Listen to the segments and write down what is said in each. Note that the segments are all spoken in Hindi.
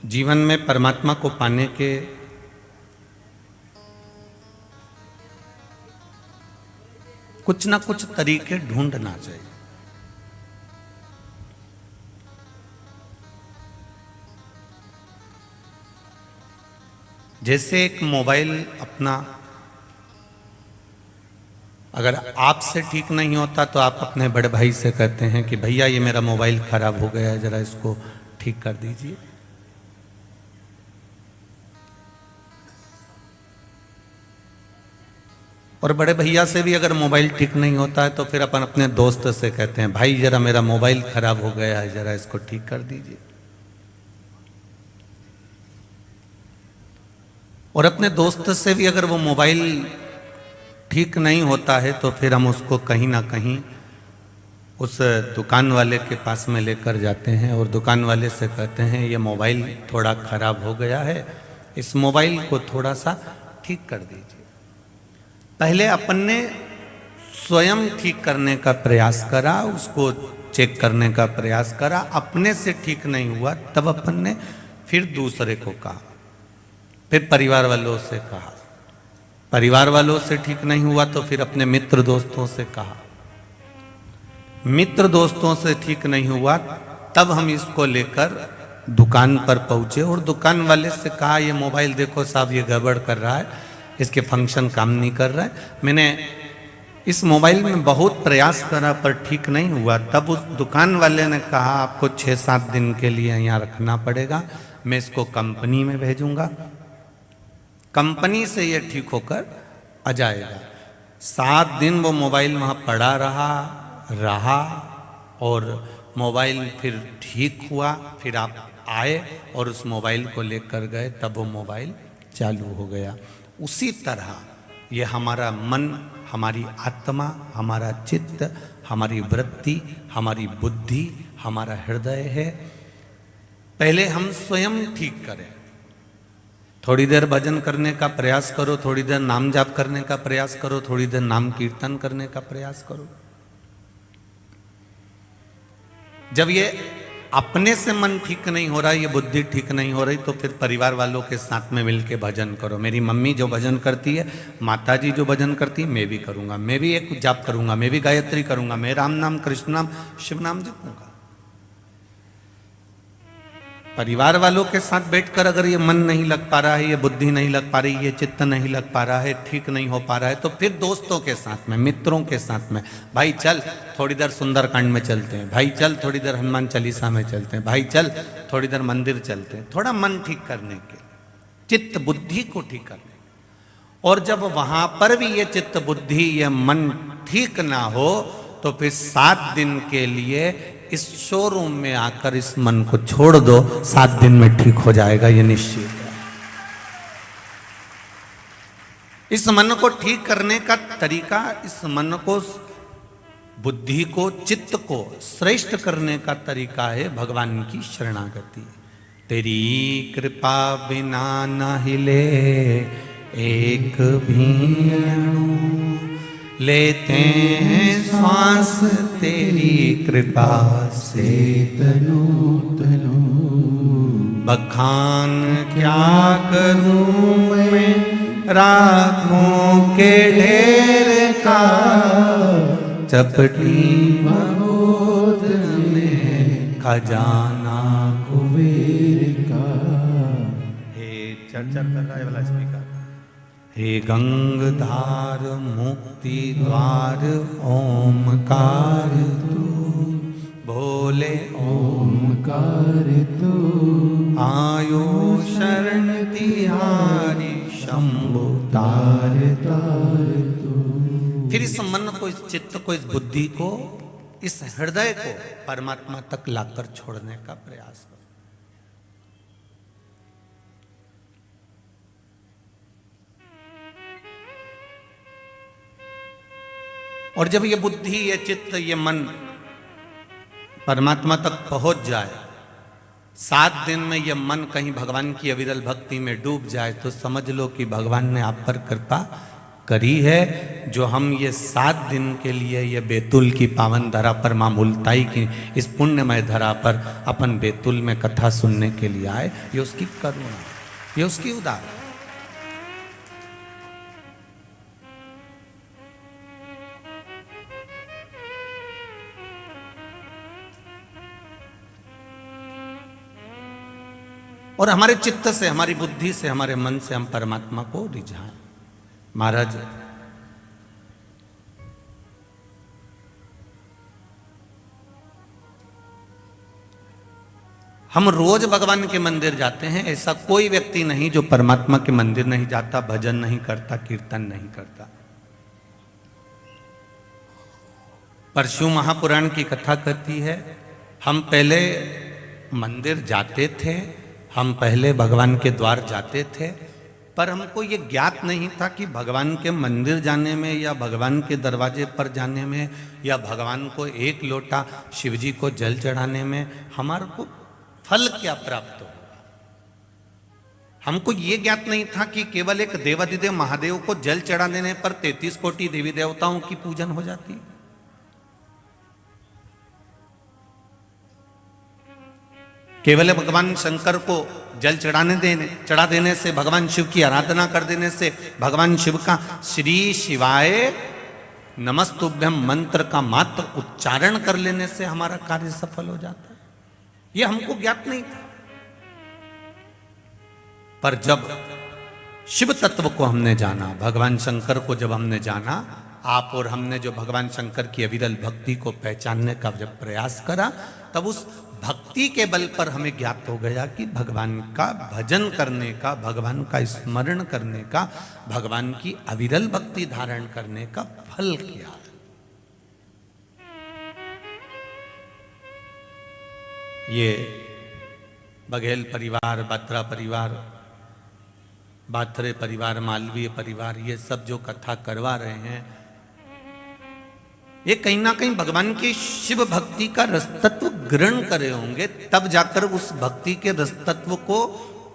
जीवन में परमात्मा को पाने के कुछ ना कुछ तरीके ढूंढना चाहिए। जैसे एक मोबाइल अपना अगर आपसे ठीक नहीं होता तो आप अपने बड़े भाई से कहते हैं कि भैया ये मेरा मोबाइल खराब हो गया है, जरा इसको ठीक कर दीजिए। और बड़े भैया से भी अगर मोबाइल ठीक नहीं होता है तो फिर अपन अपने दोस्त से कहते हैं भाई जरा मेरा मोबाइल खराब हो गया है, जरा इसको ठीक कर दीजिए। और अपने दोस्त से भी अगर वो मोबाइल ठीक नहीं होता है तो फिर हम उसको कहीं ना कहीं उस दुकान वाले के पास में लेकर जाते हैं और दुकान वाले से कहते हैं ये मोबाइल थोड़ा खराब हो गया है, इस मोबाइल को थोड़ा सा ठीक कर दीजिए। पहले अपन ने स्वयं ठीक करने का प्रयास करा, उसको चेक करने का प्रयास करा, अपने से ठीक नहीं हुआ तब अपन ने फिर दूसरे को कहा, फिर परिवार वालों से कहा, परिवार वालों से ठीक नहीं हुआ तो फिर अपने मित्र दोस्तों से कहा, मित्र दोस्तों से ठीक नहीं हुआ तब हम इसको लेकर दुकान पर पहुंचे और दुकान वाले से कहा ये मोबाइल देखो साहब ये गड़बड़ कर रहा है, इसके फंक्शन काम नहीं कर रहा है, मैंने इस मोबाइल में बहुत प्रयास करा पर ठीक नहीं हुआ। तब उस दुकान वाले ने कहा आपको 6-7 दिन के लिए यहाँ रखना पड़ेगा, मैं इसको कंपनी में भेजूंगा, कंपनी से ये ठीक होकर आ जाएगा। 7 दिन वो मोबाइल वहाँ पड़ा रहा और मोबाइल फिर ठीक हुआ, फिर आप आए और उस मोबाइल को लेकर गए, तब वो मोबाइल चालू हो गया। उसी तरह ये हमारा मन, हमारी आत्मा, हमारा चित्त, हमारी वृत्ति, हमारी बुद्धि, हमारा हृदय है। पहले हम स्वयं ठीक करें। थोड़ी देर भजन करने का प्रयास करो, थोड़ी देर नाम जाप करने का प्रयास करो, थोड़ी देर नाम कीर्तन करने का प्रयास करो। जब ये अपने से मन ठीक नहीं हो रहा, ये बुद्धि ठीक नहीं हो रही, तो फिर परिवार वालों के साथ में मिलके भजन करो। मेरी मम्मी जो भजन करती है, माता जी जो भजन करती है, मैं भी करूंगा, मैं भी एक जाप करूंगा, मैं भी गायत्री करूंगा, मैं राम नाम, कृष्ण नाम, शिव नाम जपूंगा। परिवार वालों के साथ बैठकर अगर ये मन नहीं लग पा रहा है, ये बुद्धि नहीं लग पा रही, ये चित्त नहीं लग पा रहा है, ठीक नहीं हो पा रहा है, तो फिर दोस्तों के साथ में, मित्रों के साथ में, भाई चल थोड़ी देर सुंदरकांड में चलते हैं, भाई चल थोड़ी देर हनुमान चालीसा में चलते हैं, भाई चल थोड़ी देर मंदिर चलते हैं, थोड़ा मन ठीक करने के, चित्त बुद्धि को ठीक करने। और जब वहां पर भी ये चित्त बुद्धि, ये मन ठीक ना हो तो फिर 7 दिन के लिए इस शोरूम में आकर इस मन को छोड़ दो, 7 दिन में ठीक हो जाएगा, ये निश्चित है। इस मन को ठीक करने का तरीका, इस मन को, बुद्धि को, चित्त को श्रेष्ठ करने का तरीका है भगवान की शरणागति। तेरी कृपा बिना न हिले एक भी अणु, लेते हैं श्वास तेरी कृपा से तनु तनु। बखान क्या करूं मैं रातों के ढेर का, चपटी मगोद में खजाना कुबेर का। हे चर्चा कर रहा है वाला स्पीकर। हे गंगधार मुक्ति द्वार ओमकार तू, भोले ओमकार तू। आयो शरण तिहारी शंभु तार तार तू। फिर इस मन को, इस चित्त को, इस बुद्धि को, इस हृदय को परमात्मा तक लाकर छोड़ने का प्रयास करो। और जब ये बुद्धि, ये चित्त, ये मन परमात्मा तक पहुंच जाए, 7 दिन में ये मन कहीं भगवान की अविरल भक्ति में डूब जाए, तो समझ लो कि भगवान ने आप पर कृपा करी है, जो हम ये 7 दिन के लिए ये बैतूल की पावन धरा पर, माँ मुलताई की इस पुण्यमय धरा पर अपन बैतूल में कथा सुनने के लिए आए, ये उसकी करुणा, ये उसकी उदार। और हमारे चित्त से, हमारी बुद्धि से, हमारे मन से हम परमात्मा को रिझाएं। महाराज हम रोज भगवान के मंदिर जाते हैं, ऐसा कोई व्यक्ति नहीं जो परमात्मा के मंदिर नहीं जाता, भजन नहीं करता, कीर्तन नहीं करता। परशु महापुराण की कथा कहती है, हम पहले मंदिर जाते थे, हम पहले भगवान के द्वार जाते थे, पर हमको ये ज्ञात नहीं था कि भगवान के मंदिर जाने में या भगवान के दरवाजे पर जाने में या भगवान को एक लोटा शिवजी को जल चढ़ाने में हमारे को फल क्या प्राप्त होगा। हमको ये ज्ञात नहीं था कि केवल एक देवाधिदेव महादेव को जल चढ़ा देने पर 33 कोटि देवी देवताओं की पूजन हो जाती है। केवल भगवान शंकर को जल चढ़ा देने से, भगवान शिव की आराधना कर देने से, भगवान शिव का श्री शिवाय नमस्तुभ्यम मंत्र का मात्र उच्चारण कर लेने से हमारा कार्य सफल हो जाता है। ये हमको ज्ञात नहीं था। पर जब शिव तत्व को हमने जाना, भगवान शंकर को जब हमने जाना, आप और हमने जो भगवान शंकर की अविरल भक्ति को पहचानने का जब प्रयास करा, तब उस भक्ति के बल पर हमें ज्ञात हो गया कि भगवान का भजन करने का, भगवान का स्मरण करने का, भगवान की अविरल भक्ति धारण करने का फल क्या है। ये बघेल परिवार, बात्रा परिवार, बाथरे परिवार, मालवीय परिवार, ये सब जो कथा करवा रहे हैं, ये कहीं ना कहीं भगवान की शिव भक्ति का रसतत्व ग्रहण करे होंगे, तब जाकर उस भक्ति के रसतत्व को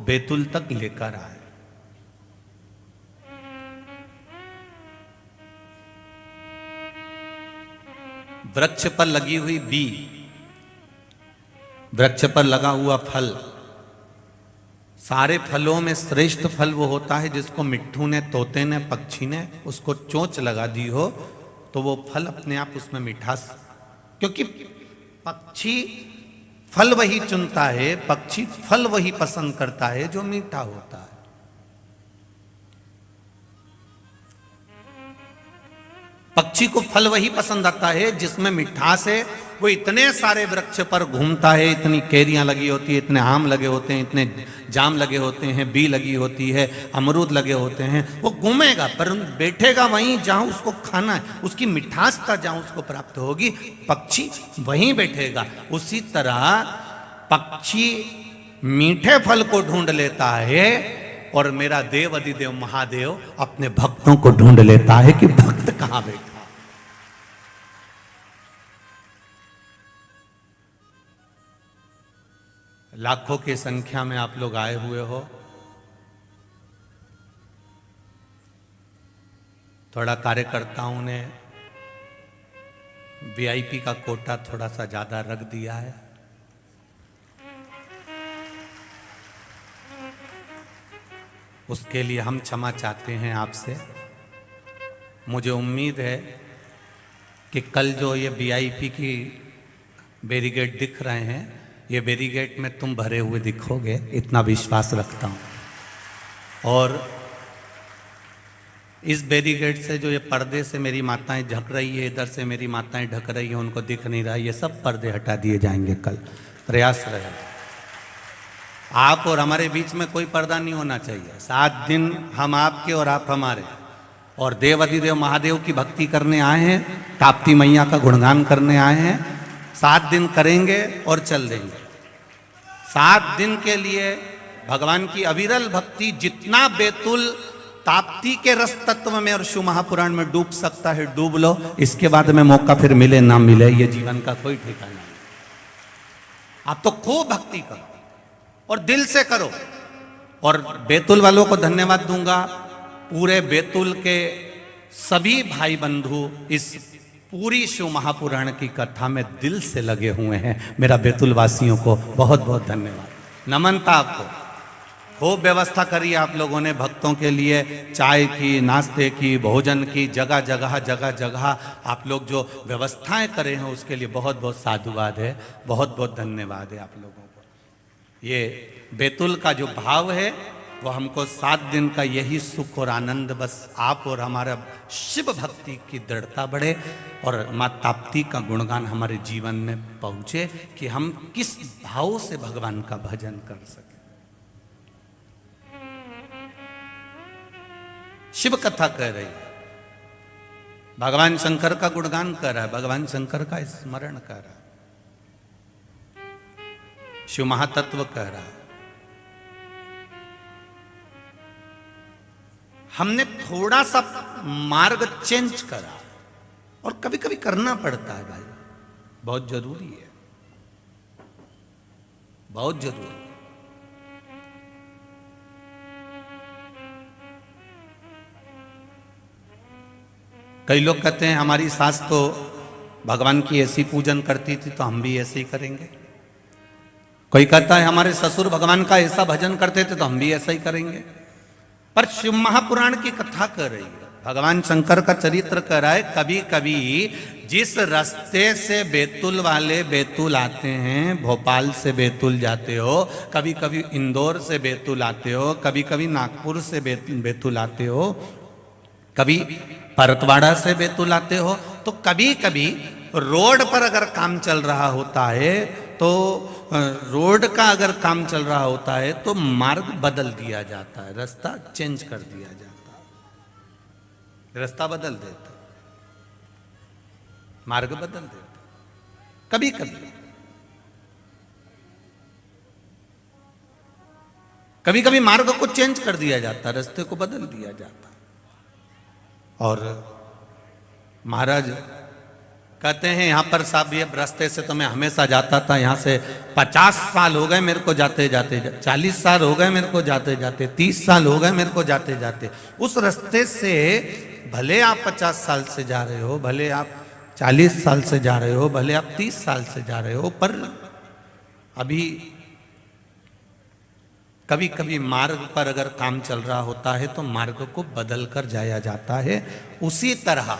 बैतूल तक लेकर आए। वृक्ष पर लगी हुई बी, वृक्ष पर लगा हुआ फल, सारे फलों में श्रेष्ठ फल वो होता है जिसको मिट्ठू ने, तोते ने, पक्षी ने उसको चोंच लगा दी हो तो वो फल अपने आप उसमें मिठास, क्योंकि पक्षी फल वही चुनता है, पक्षी फल वही पसंद करता है जो मीठा होता है। पक्षी को फल वही पसंद आता है जिसमें मिठास है। वो इतने सारे वृक्ष पर घूमता है, इतनी कैरियां लगी होती है, इतने आम लगे होते हैं, इतने जाम लगे होते हैं, बी लगी होती है, अमरूद लगे होते हैं, वो घूमेगा पर बैठेगा वहीं जहां उसको खाना है, उसकी मिठासता जहां उसको प्राप्त होगी, पक्षी वहीं बैठेगा। उसी तरह पक्षी मीठे फल को ढूंढ लेता है और मेरा देव अधिदेव महादेव अपने भक्तों को ढूंढ लेता है कि भक्त कहां बैठा। लाखों की संख्या में आप लोग आए हुए हो। थोड़ा कार्यकर्ताओं ने वीआईपी का कोटा थोड़ा सा ज्यादा रख दिया है। उसके लिए हम क्षमा चाहते हैं आपसे। मुझे उम्मीद है कि कल जो ये वीआईपी की बैरिकेड दिख रहे हैं, ये बैरिकेड में तुम भरे हुए दिखोगे, इतना विश्वास रखता हूँ। और इस बैरिकेड से जो ये पर्दे से मेरी माताएं ढक रही है, इधर से मेरी माताएं ढक रही है, उनको दिख नहीं रहा, ये सब पर्दे हटा दिए जाएंगे कल। प्रयास रहेगा। आप और हमारे बीच में कोई पर्दा नहीं होना चाहिए। 7 दिन हम आपके और आप हमारे, और देव अधिदेव महादेव की भक्ति करने आए हैं, ताप्ती मैया का गुणगान करने आए हैं। 7 दिन करेंगे और चल देंगे। 7 दिन के लिए भगवान की अविरल भक्ति, जितना बैतूल ताप्ती के रस तत्व में और शिव महापुराण में डूब सकता है डूब लो। इसके बाद में मौका फिर मिले ना मिले, ये जीवन का कोई ठिकाना नहीं। आप तो खूब भक्ति करो और दिल से करो। और बैतूल वालों को धन्यवाद दूंगा। पूरे बैतूल के सभी भाई बंधु इस पूरी शिव महापुराण की कथा में दिल से लगे हुए हैं। मेरा बैतूल वासियों को बहुत बहुत धन्यवाद, नमन था आपको। खूब व्यवस्था करी आप लोगों ने भक्तों के लिए, चाय की, नाश्ते की, भोजन की, जगह जगह आप लोग जो व्यवस्थाएं करे हैं उसके लिए बहुत बहुत साधुवाद है, बहुत बहुत धन्यवाद है आप लोगों को। ये बैतूल का जो भाव है वो हमको 7 दिन का यही सुख और आनंद, बस आप और हमारा शिव भक्ति की दृढ़ता बढ़े और माँ ताप्ती का गुणगान हमारे जीवन में पहुँचे कि हम किस भाव से भगवान का भजन कर सकें। शिव कथा कह रही है, भगवान शंकर का गुणगान कर रहा है, भगवान शंकर का स्मरण कर रहा है, शिव महातत्व कह रहा है। हमने थोड़ा सा मार्ग चेंज करा और कभी कभी करना पड़ता है भाई, बहुत जरूरी है, बहुत जरूरी है। कई लोग कहते हैं हमारी सास तो भगवान की ऐसी पूजन करती थी तो हम भी ऐसे ही करेंगे। कोई कहता है हमारे ससुर भगवान का ऐसा भजन करते थे तो हम भी ऐसा ही करेंगे। पर शिव महापुराण की कथा कर रही है, भगवान शंकर का चरित्र कर रहा है। कभी कभी जिस रास्ते से बैतूल वाले बैतूल आते हैं, भोपाल से बैतूल जाते हो, कभी कभी इंदौर से बैतूल आते हो, कभी कभी नागपुर से बैतूल आते हो, कभी परतवाड़ा से बैतूल आते हो, तो कभी कभी रोड पर अगर काम चल रहा होता है तो रोड का अगर काम चल रहा होता है तो मार्ग बदल दिया जाता है, रास्ता चेंज कर दिया जाता है, रास्ता बदल देता, मार्ग बदल देता। कभी कभी कभी कभी मार्ग को चेंज कर दिया जाता, रास्ते को बदल दिया जाता। और महाराज कहते हैं यहां पर साहब ये रास्ते से तो मैं हमेशा जाता था, यहां से 50 साल हो गए मेरे को जाते जाते, 40 साल हो गए मेरे को जाते जाते, 30 साल हो गए मेरे को जाते जाते। उस रास्ते से भले आप 50 साल से जा रहे हो, भले आप 40 साल से जा रहे हो, भले आप 30 साल से जा रहे हो, पर अभी कभी कभी मार्ग पर अगर काम चल रहा होता है तो मार्ग को बदल कर जाया जाता है। उसी तरह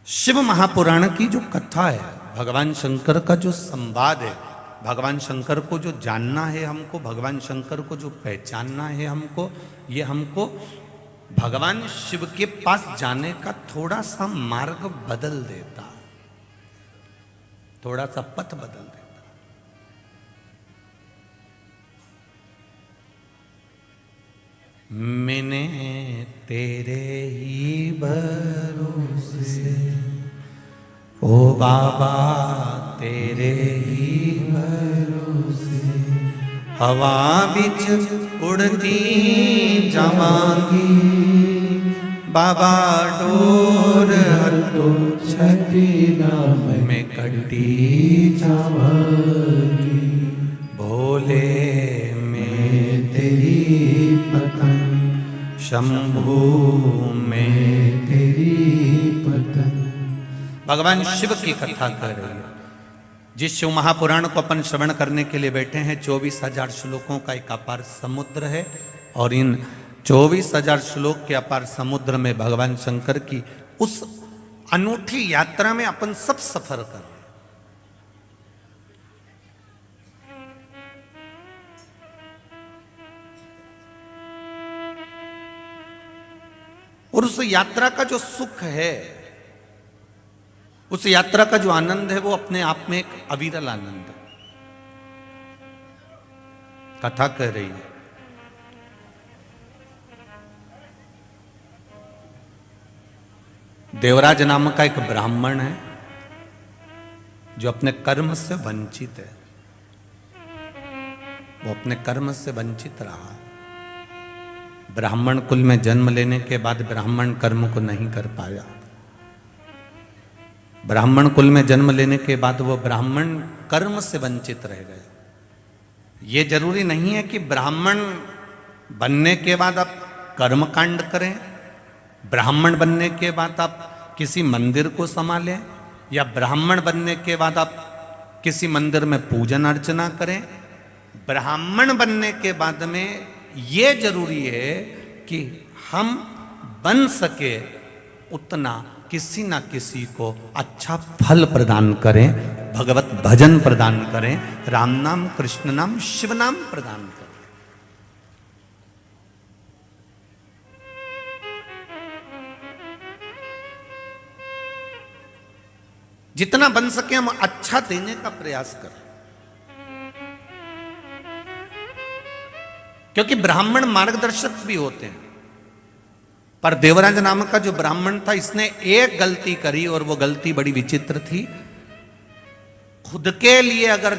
शिव महापुराण की जो कथा है, भगवान शंकर का जो संवाद है, भगवान शंकर को जो जानना है हमको, भगवान शंकर को जो पहचानना है हमको, ये हमको भगवान शिव के पास जाने का थोड़ा सा मार्ग बदल देता, थोड़ा सा पथ बदल देता। मैंने तेरे ही भरोसे, ओ बाबा तेरे ही भरोसे, हवा बिच उड़ती जावांगी, बाबा डोर हटो छठी नाम में कटी जावांगी, भोले में तेरी पतन, शंभू में तेरी पतन। भगवान शिव की कथा कर रही है। जिस शिव महापुराण को अपन श्रवण करने के लिए बैठे हैं, 24,000 श्लोकों का एक अपार समुद्र है और इन 24,000 श्लोक के अपार समुद्र में भगवान शंकर की उस अनूठी यात्रा में अपन सब सफर कर रहे हैं। और उस यात्रा का जो सुख है, उस यात्रा का जो आनंद है, वो अपने आप में एक अविरल आनंद है। कथा कह रही है, देवराज नाम का एक ब्राह्मण है जो अपने कर्म से वंचित है। वो अपने कर्म से वंचित रहा। ब्राह्मण कुल में जन्म लेने के बाद ब्राह्मण कर्म को नहीं कर पाया। ब्राह्मण कुल में जन्म लेने के बाद वो ब्राह्मण कर्म से वंचित रह गए। ये जरूरी नहीं है कि ब्राह्मण बनने के बाद आप कर्म कांड करें। ब्राह्मण बनने के बाद आप किसी मंदिर को संभालें, या ब्राह्मण बनने के बाद आप किसी मंदिर में पूजन अर्चना करें। ब्राह्मण बनने के बाद में ये जरूरी है कि हम बन सके उतना किसी ना किसी को अच्छा फल प्रदान करें, भगवत भजन प्रदान करें, राम नाम, कृष्ण नाम, शिव नाम प्रदान करें। जितना बन सके हम अच्छा देने का प्रयास करें, क्योंकि ब्राह्मण मार्गदर्शक भी होते हैं। पर देवराज नामक का जो ब्राह्मण था, इसने एक गलती करी और वो गलती बड़ी विचित्र थी। खुद के लिए अगर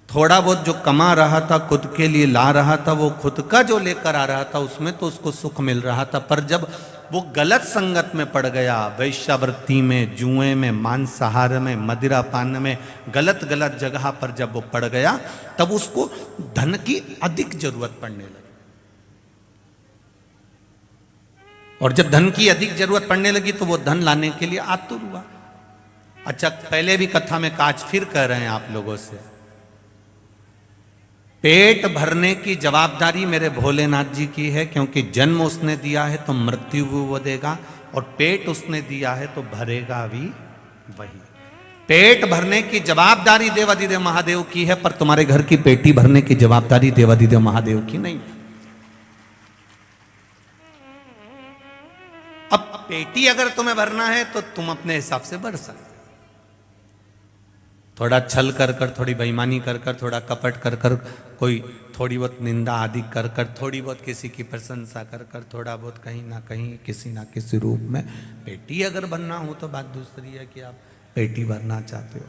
थोड़ा बहुत जो कमा रहा था, खुद के लिए ला रहा था, वो खुद का जो लेकर आ रहा था उसमें तो उसको सुख मिल रहा था। पर जब वो गलत संगत में पड़ गया, वैश्यावृत्ति में, जुए में, मांसाहार में, मदिरा पान में, गलत गलत जगह पर जब वो पड़ गया, तब उसको धन की अधिक जरूरत पड़ने लगी। और जब धन की अधिक जरूरत पड़ने लगी तो वो धन लाने के लिए आतुर हुआ। अच्छा, पहले भी कथा में काज फिर कह रहे हैं आप लोगों से, पेट भरने की जवाबदारी मेरे भोलेनाथ जी की है, क्योंकि जन्म उसने दिया है तो मृत्यु भी वो देगा, और पेट उसने दिया है तो भरेगा भी वही। पेट भरने की जवाबदारी देवाधिदेव महादेव की है, पर तुम्हारे घर की पेटी भरने की जवाबदारी देवाधिदेव महादेव की नहीं है। अब पेटी अगर तुम्हें भरना है तो तुम अपने हिसाब से भर सकते, थोड़ा छल कर कर, थोड़ी बेईमानी कर कर, थोड़ा कपट कर कर, कोई थोड़ी बहुत निंदा आदि कर कर, थोड़ी बहुत किसी की प्रशंसा कर कर, थोड़ा बहुत कहीं ना कहीं किसी ना किसी रूप में पेटी अगर भरना हो तो बात दूसरी है कि आप पेटी भरना चाहते हो।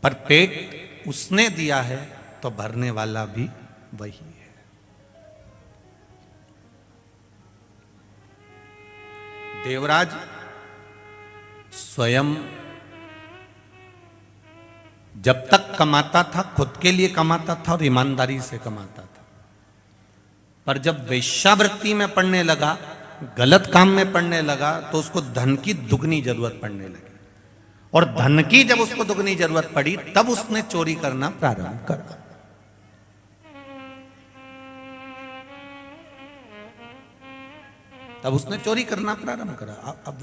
पर पेट उसने दिया है तो भरने वाला भी वही है। देवराज स्वयं जब तक कमाता था खुद के लिए कमाता था और ईमानदारी से कमाता था, पर जब वेश्यावृत्ति में पड़ने लगा, गलत काम में पड़ने लगा, तो उसको धन की दुगनी जरूरत पड़ने लगी। और धन की जब उसको दुगनी जरूरत पड़ी तब उसने चोरी करना प्रारंभ करा। तब उसने चोरी करना प्रारंभ करा। अब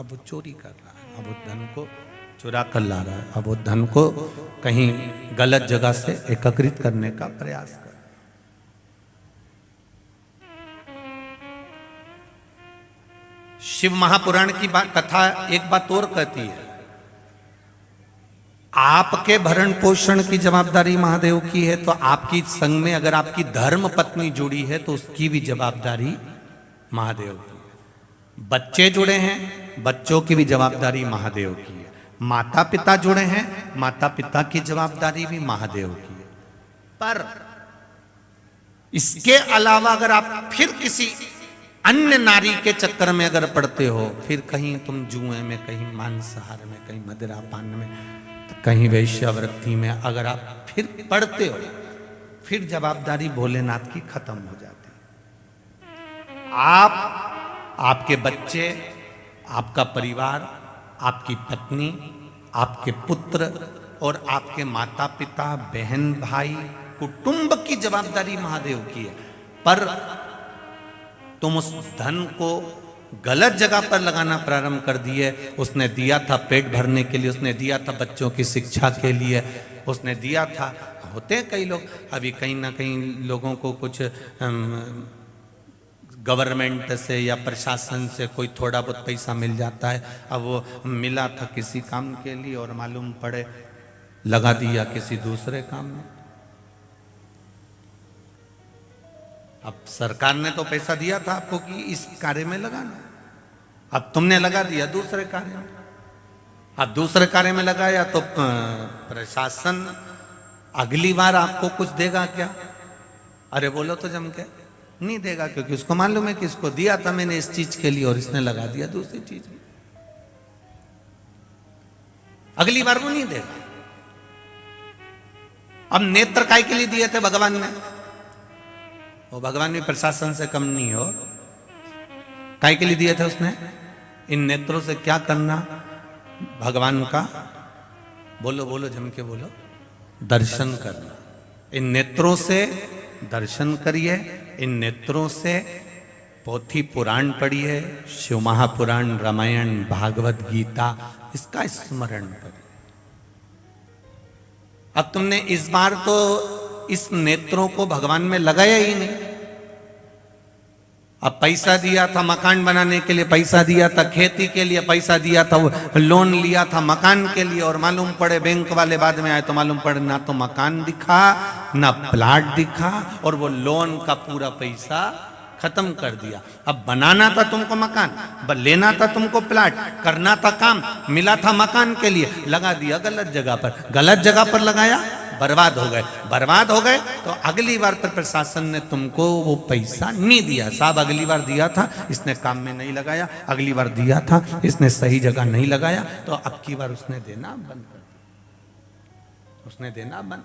वो चोरी कर रहा है, अब वो धन को चुरा कर ला रहा है, अब वो धन को कहीं गलत जगह से एकत्रित करने का प्रयास कर। शिव महापुराण की बात कथा एक बात और कहती है, आपके भरण पोषण की जवाबदारी महादेव की है, तो आपकी संग में अगर आपकी धर्म पत्नी जुड़ी है तो उसकी भी जवाबदारी महादेव की है। बच्चे जुड़े हैं, बच्चों की भी जवाबदारी महादेव की है। माता पिता जुड़े हैं, माता पिता की जवाबदारी भी महादेव की है। पर इसके अलावा अगर आप फिर किसी अन्य नारी के चक्कर में अगर पड़ते हो, फिर कहीं तुम जुए में, कहीं मांसाहार में, कहीं मदिरा पान में, कहीं वेश्यावृत्ति में अगर आप फिर पड़ते हो, फिर जवाबदारी भोलेनाथ की खत्म हो जाती। आप, आपके बच्चे, आपका परिवार, आपकी पत्नी, आपके पुत्र और आपके माता पिता, बहन भाई, कुटुंब की जवाबदारी महादेव की है। पर तुम उस धन को गलत जगह पर लगाना प्रारंभ कर दिए। उसने दिया था पेट भरने के लिए, उसने दिया था बच्चों की शिक्षा के लिए, उसने दिया था। होते हैं कई लोग, अभी कहीं ना कहीं लोगों को कुछ गवर्नमेंट से या प्रशासन से कोई थोड़ा बहुत पैसा मिल जाता है। अब वो मिला था किसी काम के लिए और मालूम पड़े लगा दिया किसी दूसरे काम में। अब सरकार ने तो पैसा दिया था आपको कि इस कार्य में लगाना, अब तुमने लगा दिया दूसरे कार्य में। अब दूसरे कार्य में लगाया तो प्रशासन अगली बार आपको कुछ देगा क्या? अरे बोलो तो जम के नहीं देगा, क्योंकि उसको मालूम है कि इसको दिया था मैंने इस चीज के लिए और इसने लगा दिया दूसरी चीज में, अगली बार वो नहीं देगा। अब नेत्र काय के लिए दिए थे भगवान ने? वो भगवान भी प्रशासन से कम नहीं हो। काय के लिए दिए थे उसने? इन नेत्रों से क्या करना? भगवान का बोलो बोलो जम के बोलो, दर्शन करना। इन नेत्रों से दर्शन करिए, इन नेत्रों से पोथी पुराण पढ़िए, शिव महापुराण, रामायण, भागवत गीता, इसका स्मरण करिए। अब तुमने इस बार तो इस नेत्रों को भगवान में लगाया ही नहीं। अब पैसा दिया था मकान बनाने के लिए, पैसा दिया था खेती के लिए, पैसा दिया था, लोन लिया था मकान के लिए, और मालूम पड़े बैंक वाले बाद में आए तो मालूम पड़े ना तो मकान दिखा ना प्लाट दिखा, और वो लोन का पूरा पैसा खत्म कर दिया। अब बनाना था तुमको मकान, लेना था तुमको प्लाट, करना था काम, मिला था मकान के लिए, लगा दिया गलत जगह पर। गलत जगह पर लगाया, बर्बाद हो गए। बर्बाद हो गए तो अगली बार पर प्रशासन ने तुमको वो पैसा नहीं दिया। साहब अगली बार दिया था, इसने काम में नहीं लगाया, अगली बार दिया था, इसने सही जगह नहीं लगाया, तो अब की बार उसने देना बंद कर दिया, उसने देना बंद।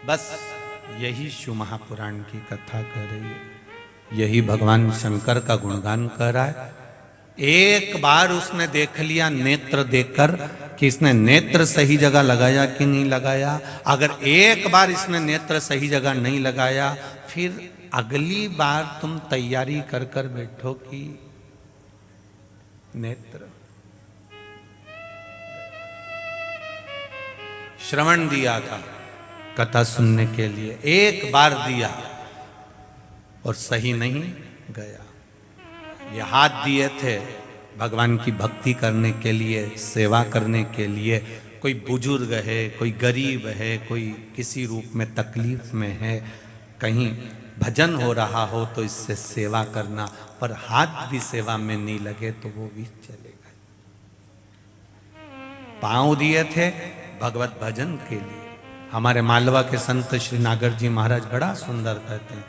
बस यही शिव महापुराण की कथा कर रही है, यही भगवान शंकर का गुणगान कर रहा है। एक बार उसने देख लिया नेत्र देखकर कि इसने नेत्र सही जगह लगाया कि नहीं लगाया। अगर एक बार इसने नेत्र सही जगह नहीं लगाया, फिर अगली बार तुम तैयारी कर कर बैठो कि नेत्र। श्रवण दिया था कथा सुनने के लिए, एक बार दिया और सही नहीं गया। ये हाथ दिए थे भगवान की भक्ति करने के लिए, सेवा करने के लिए। कोई बुजुर्ग है, कोई गरीब है, कोई किसी रूप में तकलीफ में है, कहीं भजन हो रहा हो तो इससे सेवा करना, पर हाथ भी सेवा में नहीं लगे तो वो भी चलेगा। पांव दिए थे भगवत भजन के लिए। हमारे मालवा के संत श्री नागर जी महाराज बड़ा सुंदर कहते हैं,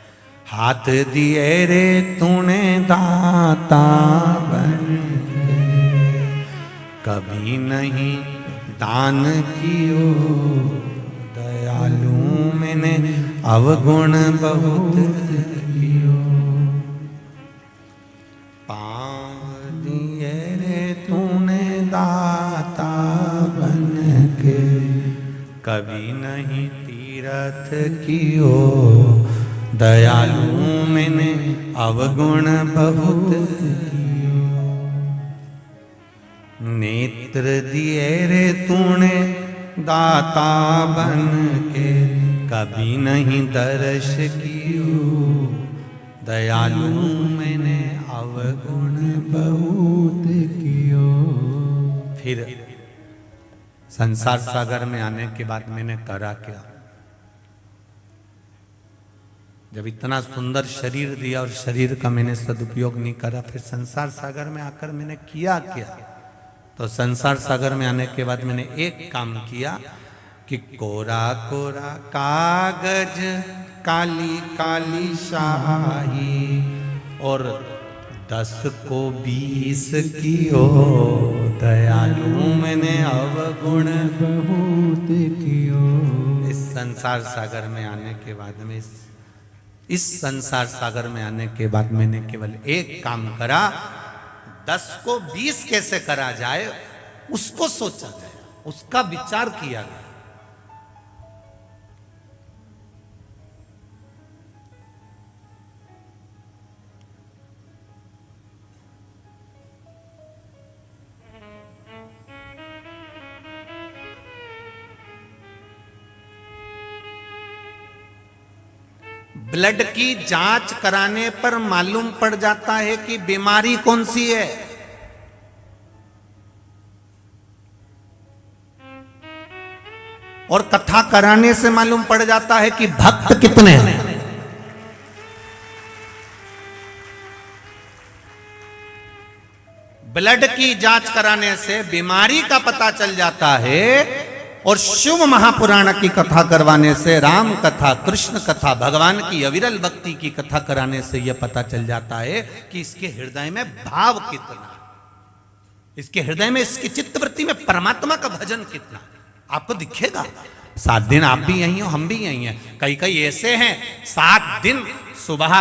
हाथ दिए रे तूने दाता बन, कभी नहीं दान कियो, दयालु मैंने अवगुण बहुत कियो। पाँव दिए रे तूने दाता बन के, कभी नहीं तीरथ कियो, दयालु मैंने अवगुण बहुत कियो। नेत्र दिए रे तूने दाता बन के, कभी नहीं दर्श कियो, दयालु मैंने अवगुण बहुत कियो। फिर संसार सागर में आने के बाद मैंने करा क्या? जब इतना सुंदर शरीर दिया और शरीर का मैंने सदुपयोग नहीं करा, फिर संसार सागर में आकर मैंने किया क्या? तो संसार सागर में आने के बाद मैंने एक काम किया कि कोरा कोरा कागज, काली काली शाही, और 10 को 20 कियो, दयालु मैंने अवगुण बहुत कियो। इस संसार सागर में आने के बाद में इस संसार सागर में आने के बाद मैंने केवल एक काम करा, 10 को 20 कैसे करा जाए उसको सोचा गया, उसका विचार किया गया। ब्लड की जांच कराने पर मालूम पड़ जाता है कि बीमारी कौन सी है। और कथा कराने से मालूम पड़ जाता है कि भक्त कितने हैं। ब्लड की जांच कराने से बीमारी का पता चल जाता है, और शिव महापुराण की कथा करवाने से, राम कथा, कृष्ण कथा, भगवान की अविरल भक्ति की कथा कराने से यह पता चल जाता है कि इसके हृदय में भाव कितना, इसके हृदय में, इसकी चित्तवृत्ति में परमात्मा का भजन कितना। आपको दिखेगा 7 दिन आप भी यहीं हो, हम भी यहीं हैं। कई कई ऐसे हैं 7 दिन सुबह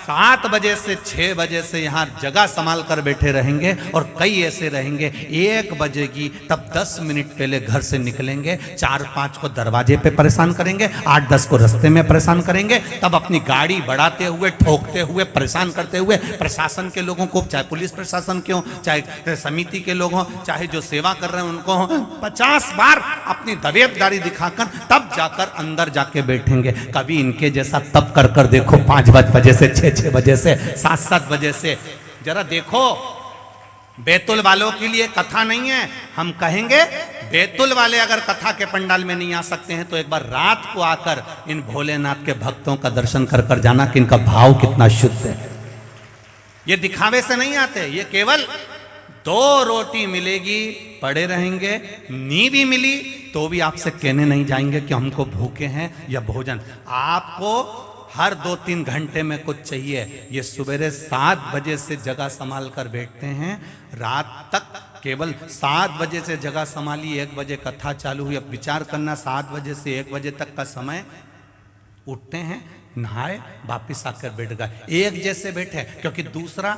7 बजे से 6 बजे से यहाँ जगह संभाल कर बैठे रहेंगे, और कई ऐसे रहेंगे 1 बजे की तब 10 मिनट पहले घर से निकलेंगे, 4-5 को दरवाजे पे परेशान करेंगे, 8-10 को रास्ते में परेशान करेंगे, तब अपनी गाड़ी बढ़ाते हुए ठोकते हुए परेशान करते हुए प्रशासन के लोगों को, चाहे पुलिस प्रशासन के हो, चाहे समिति के लोग हों, चाहे जो सेवा कर रहे हैं उनको हो, 50 बार अपनी दबेदारी दिखाकर तब जाकर अंदर जाके बैठेंगे। कभी इनके जैसा तब कर देखो, 5 बजे से 6 बजे से 7 बजे से। जरा देखो, बैतुल वालों के लिए कथा नहीं है, हम कहेंगे बैतुल वाले अगर कथा के पंडाल में नहीं आ सकते हैं तो एक बार रात को आकर इन भोलेनाथ के भक्तों का दर्शन कर जाना कि इनका भाव कितना शुद्ध है। ये दिखावे से नहीं आते, ये केवल 2 रोटी मिलेगी पड़े रहेंगे, नी भी मिली तो भी आपसे कहने नहीं जाएंगे कि हमको भूखे हैं या भोजन। आपको हर 2-3 घंटे में कुछ चाहिए। ये सवेरे 7 बजे से जगह संभाल कर बैठते हैं, रात तक केवल 7 बजे से जगह संभाली, 1 बजे कथा चालू हुई। अब विचार करना, 7 बजे से 1 बजे तक का समय, उठते हैं, नहाए, वापिस आकर बैठ गए, एक जैसे बैठे, क्योंकि दूसरा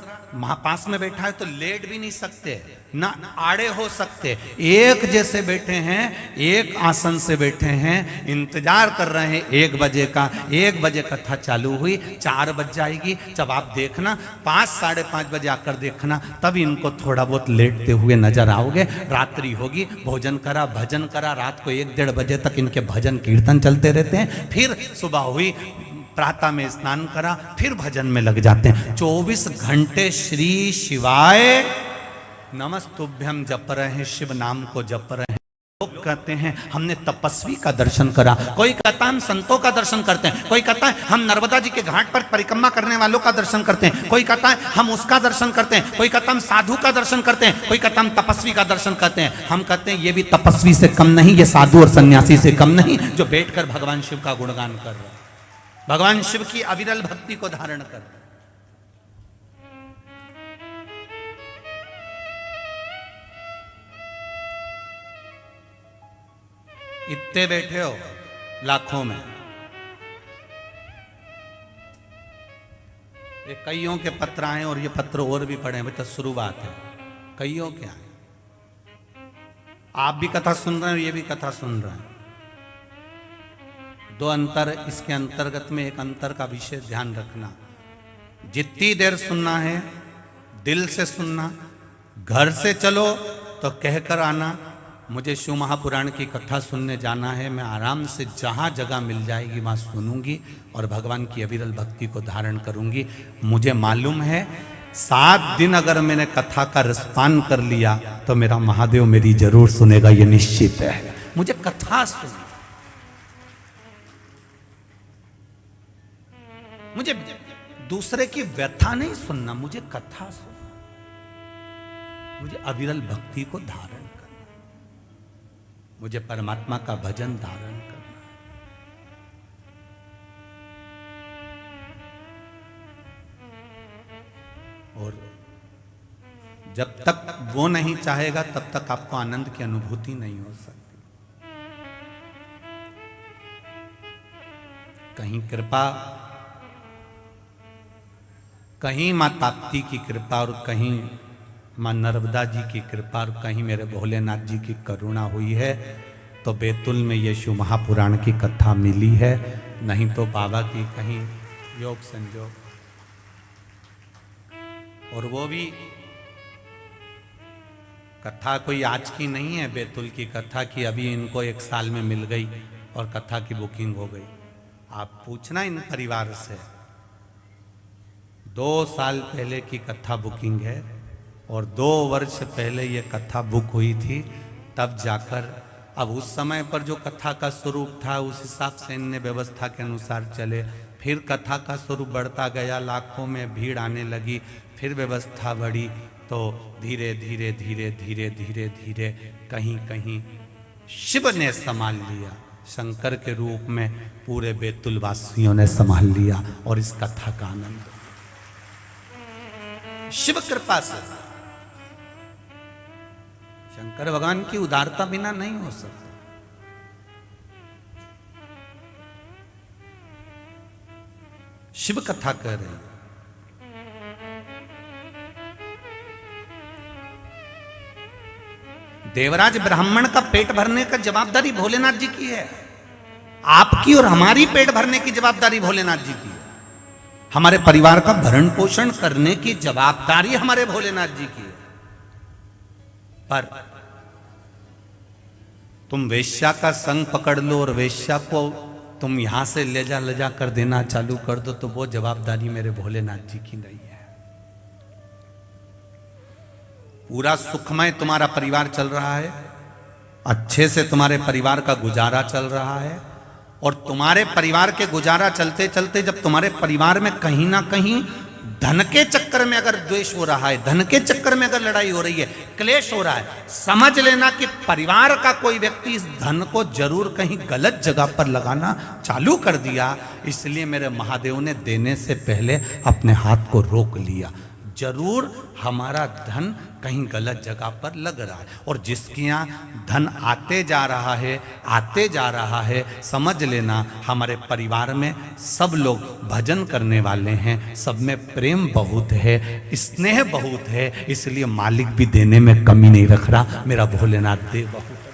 पास में बैठा है तो लेट भी नहीं सकते, ना आड़े हो सकते, एक जैसे बैठे हैं, एक आसन से बैठे हैं, इंतजार कर रहे हैं 1 बजे का। 1 बजे कथा चालू हुई, 4 बज जाएगी, जब आप देखना 5-5:30 बजे आकर देखना, तब इनको थोड़ा बहुत लेटते हुए नजर आओगे। रात्रि होगी, भोजन करा, भजन करा, रात को 1-1:30 बजे तक इनके भजन कीर्तन चलते रहते हैं। फिर सुबह हुई, प्रातः में स्नान करा, फिर भजन में लग जाते हैं। 24 घंटे श्री शिवाय नमस्तुभ्यम जप रहे हैं, शिव नाम को जप रहे हैं। लोग कहते हैं हमने तपस्वी का दर्शन करा, कोई कहता है हम संतों का दर्शन करते हैं, कोई कहता है हम नर्मदा जी के घाट पर परिक्रमा करने वालों का दर्शन करते हैं, कोई कहता है हम उसका दर्शन करते हैं, कोई कहता है हम साधु का दर्शन करते हैं, कोई कहता है हम तपस्वी का दर्शन करते हैं। हम कहते हैं ये भी तपस्वी से कम नहीं, ये साधु और सन्यासी से कम नहीं, जो बैठकर भगवान शिव का गुणगान कर रहे हैं, भगवान शिव की अविरल भक्ति को धारण कर। इतने बैठे हो लाखों में, ये कईयों के पत्र आए और ये पत्र और भी पढ़े, तो शुरुआत है, कईयों के आए। आप भी कथा सुन रहे हैं, ये भी कथा सुन रहे हैं। 2 अंतर इसके अंतर्गत में, एक अंतर का विशेष ध्यान रखना, जितनी देर सुनना है दिल से सुनना, घर से चलो तो कहकर आना मुझे शिव महापुराण की कथा सुनने जाना है, मैं आराम से जहाँ जगह मिल जाएगी वहाँ सुनूंगी और भगवान की अविरल भक्ति को धारण करूंगी। मुझे मालूम है 7 दिन अगर मैंने कथा का रसपान कर लिया तो मेरा महादेव मेरी जरूर सुनेगा, ये निश्चित है। मुझे कथा सुन, मुझे दूसरे की व्यथा नहीं सुनना, मुझे कथा सुनना, मुझे अविरल भक्ति को धारण करना, मुझे परमात्मा का भजन धारण करना। और जब तक वो नहीं चाहेगा तब तक आपको आनंद की अनुभूति नहीं हो सकती। कहीं कृपा, कहीं माँ ताप्ती की कृपा और कहीं माँ नर्मदा जी की कृपा और कहीं मेरे भोलेनाथ जी की करुणा हुई है तो बैतुल में ये शिव महापुराण की कथा मिली है, नहीं तो बाबा की कहीं योग संजोग। और वो भी कथा कोई आज की नहीं है, बैतुल की कथा की अभी इनको 1 साल में मिल गई और कथा की बुकिंग हो गई। आप पूछना इन परिवार से, 2 साल पहले की कथा बुकिंग है और 2 वर्ष पहले ये कथा बुक हुई थी, तब जाकर अब उस समय पर जो कथा का स्वरूप था उस हिसाब से इनने व्यवस्था के अनुसार चले। फिर कथा का स्वरूप बढ़ता गया, लाखों में भीड़ आने लगी, फिर व्यवस्था बढ़ी, तो धीरे धीरे धीरे धीरे धीरे धीरे कहीं कहीं शिव ने संभाल लिया, शंकर के रूप में पूरे बैतुल वासियों ने संभाल लिया और इस कथा का आनंद शिव कृपा से। शंकर भगवान की उदारता बिना नहीं हो सकता। शिव कथा कह रहे हैं। देवराज ब्राह्मण का पेट भरने का जवाबदारी भोलेनाथ जी की है। आपकी और हमारी पेट भरने की जवाबदारी भोलेनाथ जी की है। हमारे परिवार का भरण पोषण करने की जवाबदारी हमारे भोलेनाथ जी की है। पर तुम वेश्या का संग पकड़ लो और वेश्या को तुम यहां से ले जा कर देना चालू कर दो, तो वो जवाबदारी मेरे भोलेनाथ जी की नहीं है। पूरा सुखमय तुम्हारा परिवार चल रहा है, अच्छे से तुम्हारे परिवार का गुजारा चल रहा है, और तुम्हारे परिवार के गुजारा चलते चलते जब तुम्हारे परिवार में कहीं ना कहीं धन के चक्कर में अगर द्वेष हो रहा है, धन के चक्कर में अगर लड़ाई हो रही है, क्लेश हो रहा है, समझ लेना कि परिवार का कोई व्यक्ति इस धन को जरूर कहीं गलत जगह पर लगाना चालू कर दिया। इसलिए मेरे महादेव ने देने से पहले अपने हाथ को रोक लिया। जरूर हमारा धन कहीं गलत जगह पर लग रहा है, और जिसके यहाँ धन आते जा रहा है, समझ लेना हमारे परिवार में सब लोग भजन करने वाले हैं, सब में प्रेम बहुत है, स्नेह बहुत है, इसलिए मालिक भी देने में कमी नहीं रख रहा। मेरा भोलेनाथ दे बहुत रहा।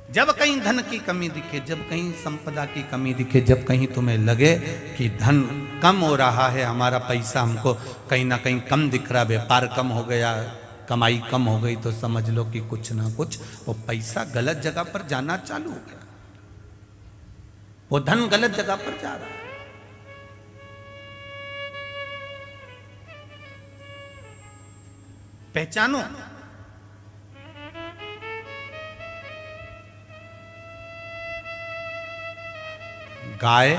जब कहीं धन की कमी दिखे, जब कहीं संपदा की कमी दिखे, जब कहीं तुम्हें लगे कि धन कम हो रहा है, हमारा पैसा हमको कहीं ना कहीं कम दिख रहा, व्यापार कम हो गया, कमाई कम हो गई, तो समझ लो कि कुछ ना कुछ वो पैसा गलत जगह पर जाना चालू हो गया, वो धन गलत जगह पर जा रहा है। पहचानो, गाय,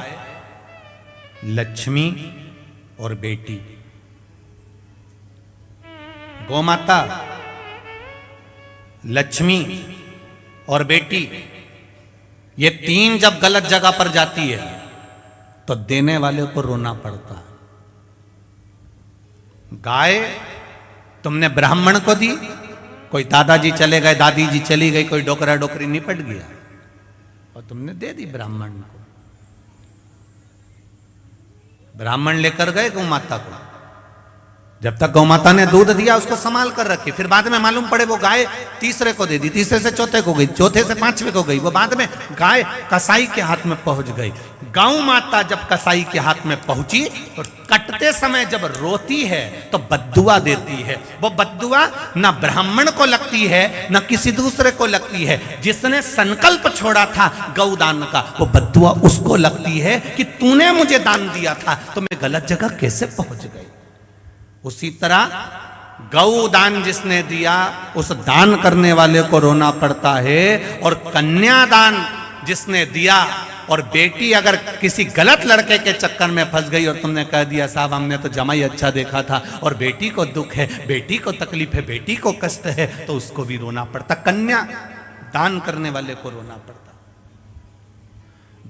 लक्ष्मी और बेटी, गौमाता, लक्ष्मी और बेटी, ये तीन जब गलत जगह पर जाती है तो देने वाले को रोना पड़ता है। गाय तुमने ब्राह्मण को दी, कोई दादाजी चले गए, दादी जी चली गई, कोई डोकरा डोकरी निपट गया और तुमने दे दी ब्राह्मण को। ब्राह्मण लेकर गए गौ माता को, जब तक गौ माता ने दूध दिया उसको संभाल कर रखी, फिर बाद में मालूम पड़े वो गाय तीसरे को दे दी, तीसरे से चौथे को गई, चौथे से पांचवे को गई, वो बाद में गाय कसाई के हाथ में पहुंच गई। गौ माता जब कसाई के हाथ में पहुंची तो कटते समय जब रोती है तो बद्दुआ देती है। वो बद्दुआ न ब्राह्मण को लगती है न किसी दूसरे को लगती है, जिसने संकल्प छोड़ा था गौदान का, वो बद्दुआ उसको लगती है कि तूने मुझे दान दिया था तो मैं गलत जगह कैसे पहुंच गई। उसी तरह गौ दान जिसने दिया उस दान करने वाले को रोना पड़ता है, और कन्यादान जिसने दिया, और बेटी अगर किसी गलत लड़के के चक्कर में फंस गई और तुमने कह दिया साहब हमने तो जमाई अच्छा देखा था और बेटी को दुख है, बेटी को तकलीफ है, बेटी को कष्ट है, तो उसको भी रोना पड़ता। कन्या दान करने वाले को रोना पड़ता।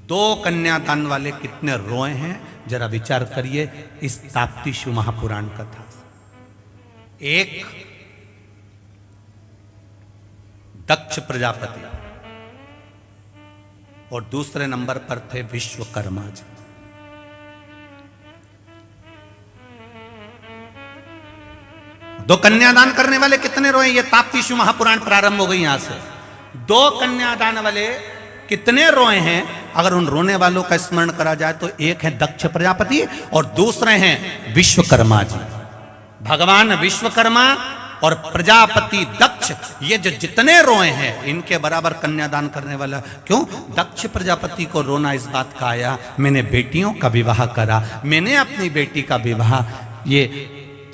दो कन्यादान वाले कितने रोए हैं जरा विचार करिए इस ताप्ती शिव महापुराण कथा। एक दक्ष प्रजापति और दूसरे नंबर पर थे विश्वकर्मा जी। दो कन्यादान करने वाले कितने रोए, ये ताप्ती शिव महापुराण प्रारंभ हो गई यहां से। दो कन्यादान वाले कितने रोए हैं, अगर उन रोने वालों का स्मरण करा जाए तो एक है दक्ष प्रजापति और दूसरे हैं विश्वकर्मा जी। भगवान विश्वकर्मा और प्रजापति दक्ष, ये जो जितने रोए हैं इनके बराबर कन्यादान करने वाला क्यों? दक्ष प्रजापति को रोना इस बात का आया, मैंने बेटियों का विवाह करा, मैंने अपनी बेटी का विवाह ये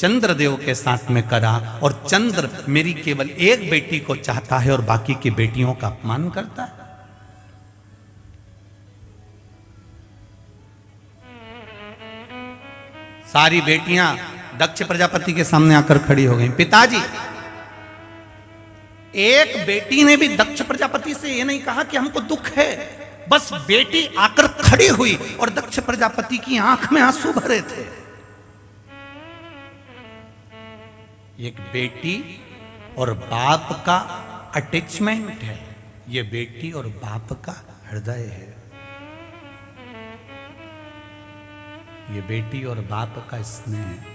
चंद्रदेव के साथ में करा, और चंद्र मेरी केवल एक बेटी को चाहता है और बाकी की बेटियों का अपमान करता है। सारी बेटियां दक्ष प्रजापति के सामने आकर खड़ी हो गई। पिताजी, एक बेटी ने भी दक्ष प्रजापति से ये नहीं कहा कि हमको दुख है, बस बेटी आकर खड़ी हुई और दक्ष प्रजापति की आंख में आंसू भरे थे। एक बेटी और बाप का अटैचमेंट है, ये बेटी और बाप का हृदय है। ये बेटी और बाप का स्नेह है,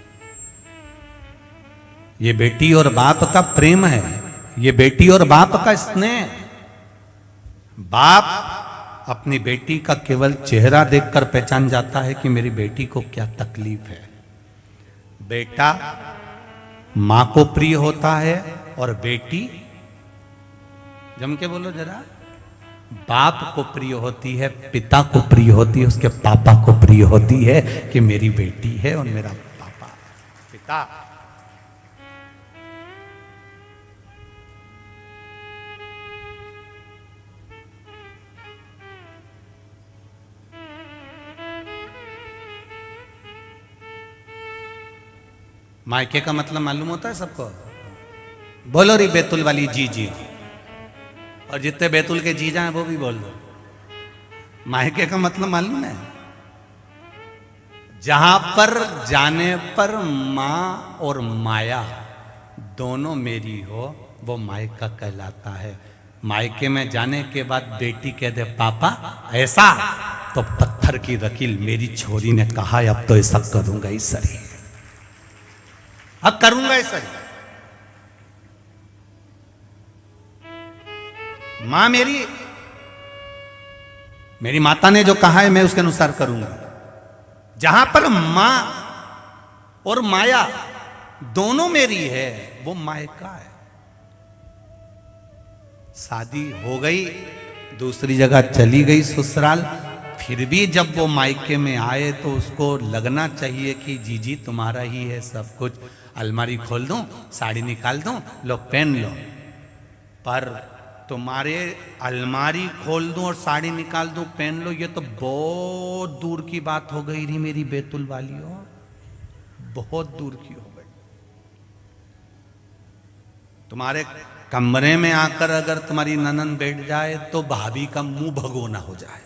ये बेटी और बाप का प्रेम है, ये बेटी और बाप का स्नेह। बाप अपनी बेटी का केवल चेहरा देखकर पहचान जाता है कि मेरी बेटी को क्या तकलीफ है। बेटा मां को प्रिय होता है और बेटी, जम के बोलो जरा, बाप को प्रिय होती है, पिता को प्रिय होती है, उसके पापा को प्रिय होती है कि मेरी बेटी है और मेरा पापा। पिता मायके का मतलब मालूम होता है सबको? बोलो री बैतुल वाली जीजी, और जितने बैतुल के जीजा हैं वो भी बोल दो। मायके का मतलब मालूम है? जहां पर जाने पर मां और माया दोनों मेरी हो वो मायका कहलाता है। मायके में जाने के बाद बेटी कह दे पापा ऐसा, तो पत्थर की रकील मेरी छोरी ने कहा अब तो ऐसा करूंगा ही सही, अब करूंगा ही सही। मां मेरी माता ने जो कहा है मैं उसके अनुसार करूंगा। जहां पर मां और माया दोनों मेरी है वो मायका है। शादी हो गई, दूसरी जगह चली गई ससुराल, फिर भी जब वो मायके में आए तो उसको लगना चाहिए कि जीजी तुम्हारा ही है सब कुछ। अलमारी खोल दूं, साड़ी निकाल दूं, लो पहन लो। पर तुम्हारे अलमारी खोल दूं और साड़ी निकाल दूं पहन लो, ये तो बहुत दूर की बात हो गई री मेरी बैतुल वालियों, बहुत दूर की हो गई। तुम्हारे कमरे में आकर अगर तुम्हारी ननन बैठ जाए तो भाभी का मुंह भगोना हो जाए,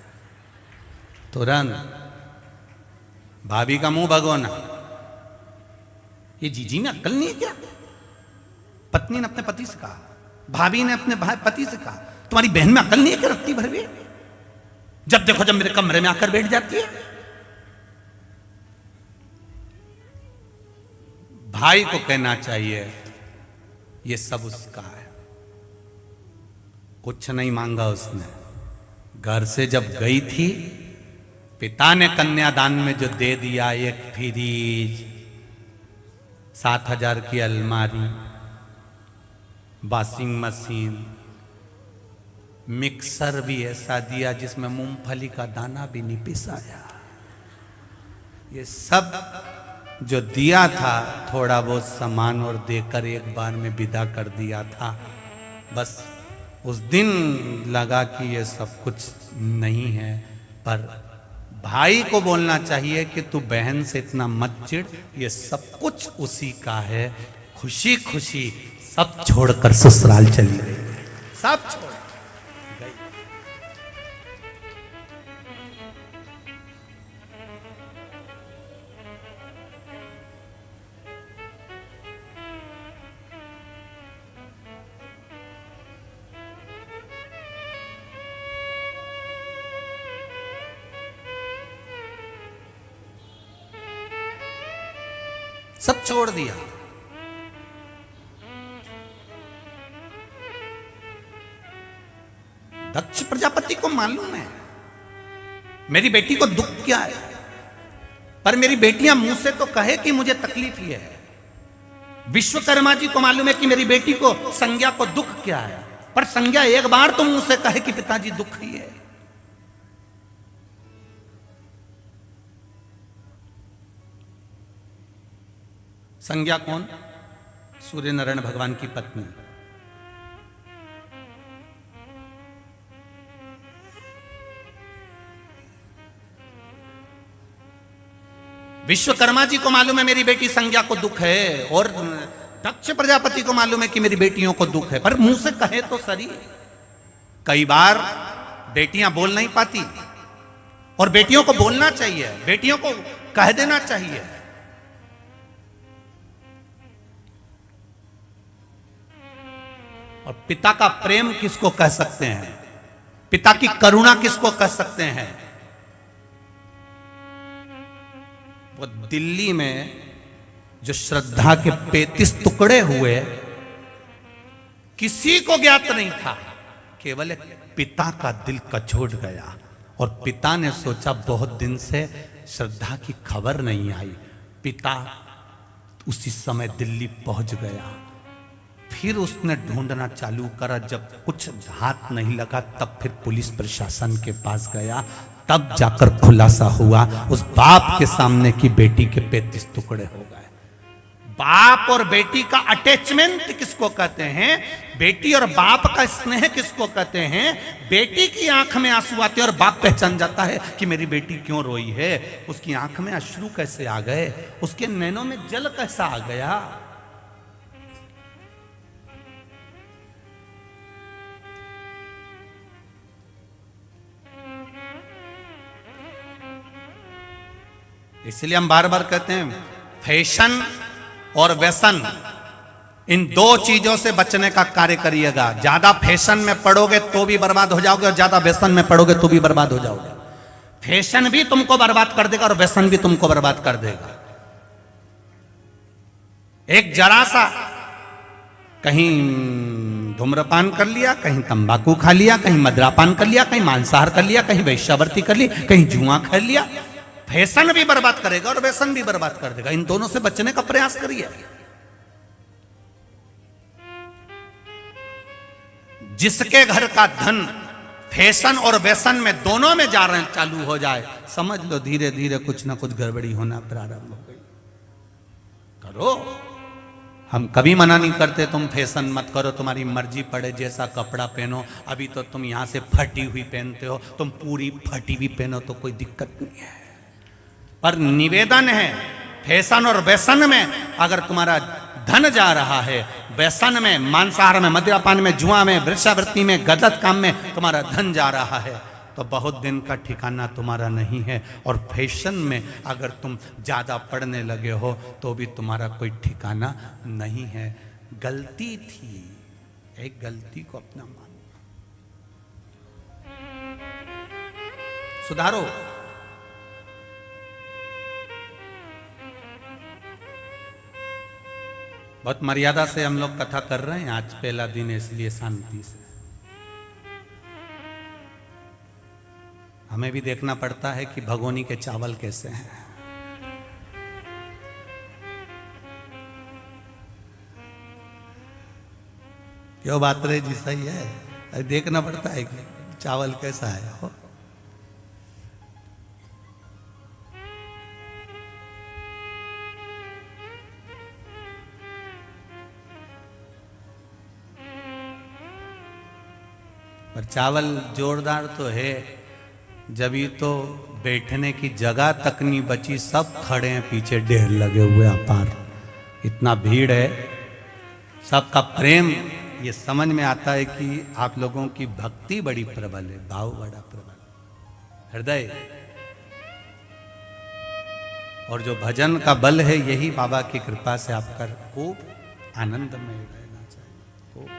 तुरंत भाभी का मुंह भगोना। ये जीजी में अक्ल नहीं है क्या? पत्नी ने अपने पति से कहा, भाभी ने अपने पति से कहा, तुम्हारी बहन में अक्ल नहीं है क्या रत्ती भर भी? जब देखो जब मेरे कमरे में आकर बैठ जाती है। भाई को कहना चाहिए ये सब उसका है, कुछ नहीं मांगा उसने। घर से जब गई थी, पिता ने कन्यादान में जो दे दिया, एक फ्रिज, 7,000 की अलमारी, वॉशिंग मशीन, मिक्सर भी ऐसा दिया जिसमें मूंगफली का दाना भी नहीं पिसाया। ये सब जो दिया था थोड़ा बहुत सामान और देकर एक बार में विदा कर दिया था। बस उस दिन लगा कि ये सब कुछ नहीं है। पर भाई को बोलना चाहिए कि तू बहन से इतना मत चिढ़, ये सब कुछ उसी का है। खुशी खुशी सब छोड़कर ससुराल चली गई, सब छोड़ गई। सब छोड़ दिया। दक्ष प्रजापति को मालूम है मेरी बेटी को दुख क्या है, पर मेरी बेटियां मुंह से तो कहे कि मुझे तकलीफ ही है। विश्वकर्मा जी को मालूम है कि मेरी बेटी को संज्ञा को दुख क्या है, पर संज्ञा एक बार तो मुंह से कहे कि पिताजी दुख ही है। संज्ञा कौन? सूर्य नारायण भगवान की पत्नी। विश्वकर्मा जी को मालूम है मेरी बेटी संज्ञा को दुख है, और दक्ष प्रजापति को मालूम है कि मेरी बेटियों को दुख है, पर मुंह से कहे तो सही। कई बार बेटियां बोल नहीं पाती, और बेटियों को बोलना चाहिए, बेटियों को कह देना चाहिए। और पिता का प्रेम किसको कह सकते हैं, पिता की करुणा किसको कह सकते हैं? वो दिल्ली में जो श्रद्धा के 35 टुकड़े हुए, किसी को ज्ञात नहीं था, केवल एक पिता का दिल कचोट गया और पिता ने सोचा बहुत दिन से श्रद्धा की खबर नहीं आई। पिता उसी समय दिल्ली पहुंच गया। फिर उसने ढूंढना चालू करा। जब कुछ हाथ नहीं लगा तब फिर पुलिस प्रशासन के पास गया। तब जाकर खुलासा हुआ उस बाप के सामने कि बेटी के 35 टुकड़े हो गए। बाप और बेटी का अटैचमेंट किसको कहते हैं? बेटी और बाप का स्नेह किसको कहते हैं? बेटी की आंख में आंसू आते हैं और बाप पहचान जाता है कि मेरी बेटी क्यों रोई है। उसकी आंख में अश्रु कैसे आ गए, उसके नैनों में जल कैसा आ गया। इसलिए हम बार बार कहते हैं फैशन और व्यसन, इन दो चीजों से बचने का कार्य करिएगा। ज्यादा फैशन में पड़ोगे तो भी बर्बाद हो जाओगे और ज्यादा व्यसन में पड़ोगे तो भी बर्बाद हो जाओगे। फैशन भी तुमको बर्बाद कर देगा और व्यसन भी तुमको बर्बाद कर देगा। एक जरा सा कहीं धूम्रपान कर लिया, कहीं तंबाकू खा लिया, कहीं मदिरापान कर लिया, कहीं मांसाहार कर लिया, कहीं वैश्यावृत्ति कर ली, कहीं जुआ खेल लिया, फैशन भी बर्बाद करेगा और व्यसन भी बर्बाद कर देगा। इन दोनों से बचने का प्रयास करिए। जिसके घर का धन फैशन और व्यसन में दोनों में जा रहे चालू हो जाए, समझ लो धीरे धीरे कुछ ना कुछ गड़बड़ी होना प्रारंभ हो गई। करो, हम कभी मना नहीं करते तुम फैशन मत करो, तुम्हारी मर्जी पड़े जैसा कपड़ा पहनो। अभी तो तुम यहां से फटी हुई पहनते हो, तुम पूरी फटी हुई पहनो तो कोई दिक्कत नहीं है। पर निवेदन है, फैशन और व्यसन में अगर तुम्हारा धन जा रहा है, व्यसन में, मांसाहार में, मदिरापान में, जुआ में, वृक्षावृत्ति में, गलत काम में तुम्हारा धन जा रहा है तो बहुत दिन का ठिकाना तुम्हारा नहीं है। और फैशन में अगर तुम ज्यादा पढ़ने लगे हो तो भी तुम्हारा कोई ठिकाना नहीं है। गलती थी, एक गलती को अपना मानो, सुधारो। बहुत मर्यादा से हम लोग कथा कर रहे हैं, आज पहला दिन है इसलिए शांति से। हमें भी देखना पड़ता है कि भगोनी के चावल कैसे हैं। क्यों बात रहे जी, सही है, देखना पड़ता है कि चावल कैसा है। हो पर चावल जोरदार तो है, जब ये तो बैठने की जगह तक नहीं बची, सब खड़े हैं पीछे, ढेर लगे हुए अपार, इतना भीड़ है, सबका प्रेम। ये समझ में आता है कि आप लोगों की भक्ति बड़ी प्रबल है, भाव बड़ा प्रबल, हृदय। और जो भजन का बल है यही बाबा की कृपा से आपका खूब आनंदमय रहना चाहिए। खूब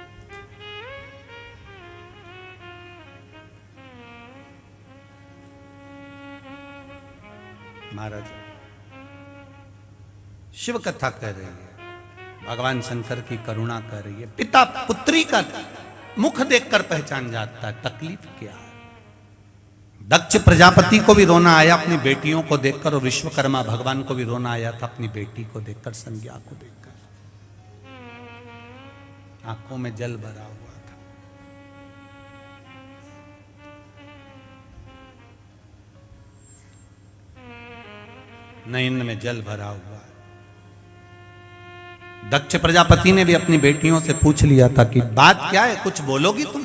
महाराज शिव कथा कह रही है, भगवान शंकर की करुणा कर रही है। पिता पुत्री का मुख देखकर पहचान जाता है तकलीफ क्या है। दक्ष प्रजापति को भी रोना आया अपनी बेटियों को देखकर, और विश्वकर्मा भगवान को भी रोना आया था अपनी बेटी को देखकर, संज्ञा को देखकर। आंखों में जल भरा हुआ था। नयन में जल भरा हुआ। दक्ष प्रजापति ने भी अपनी बेटियों से पूछ लिया था कि बात क्या है, कुछ बोलोगी तुम?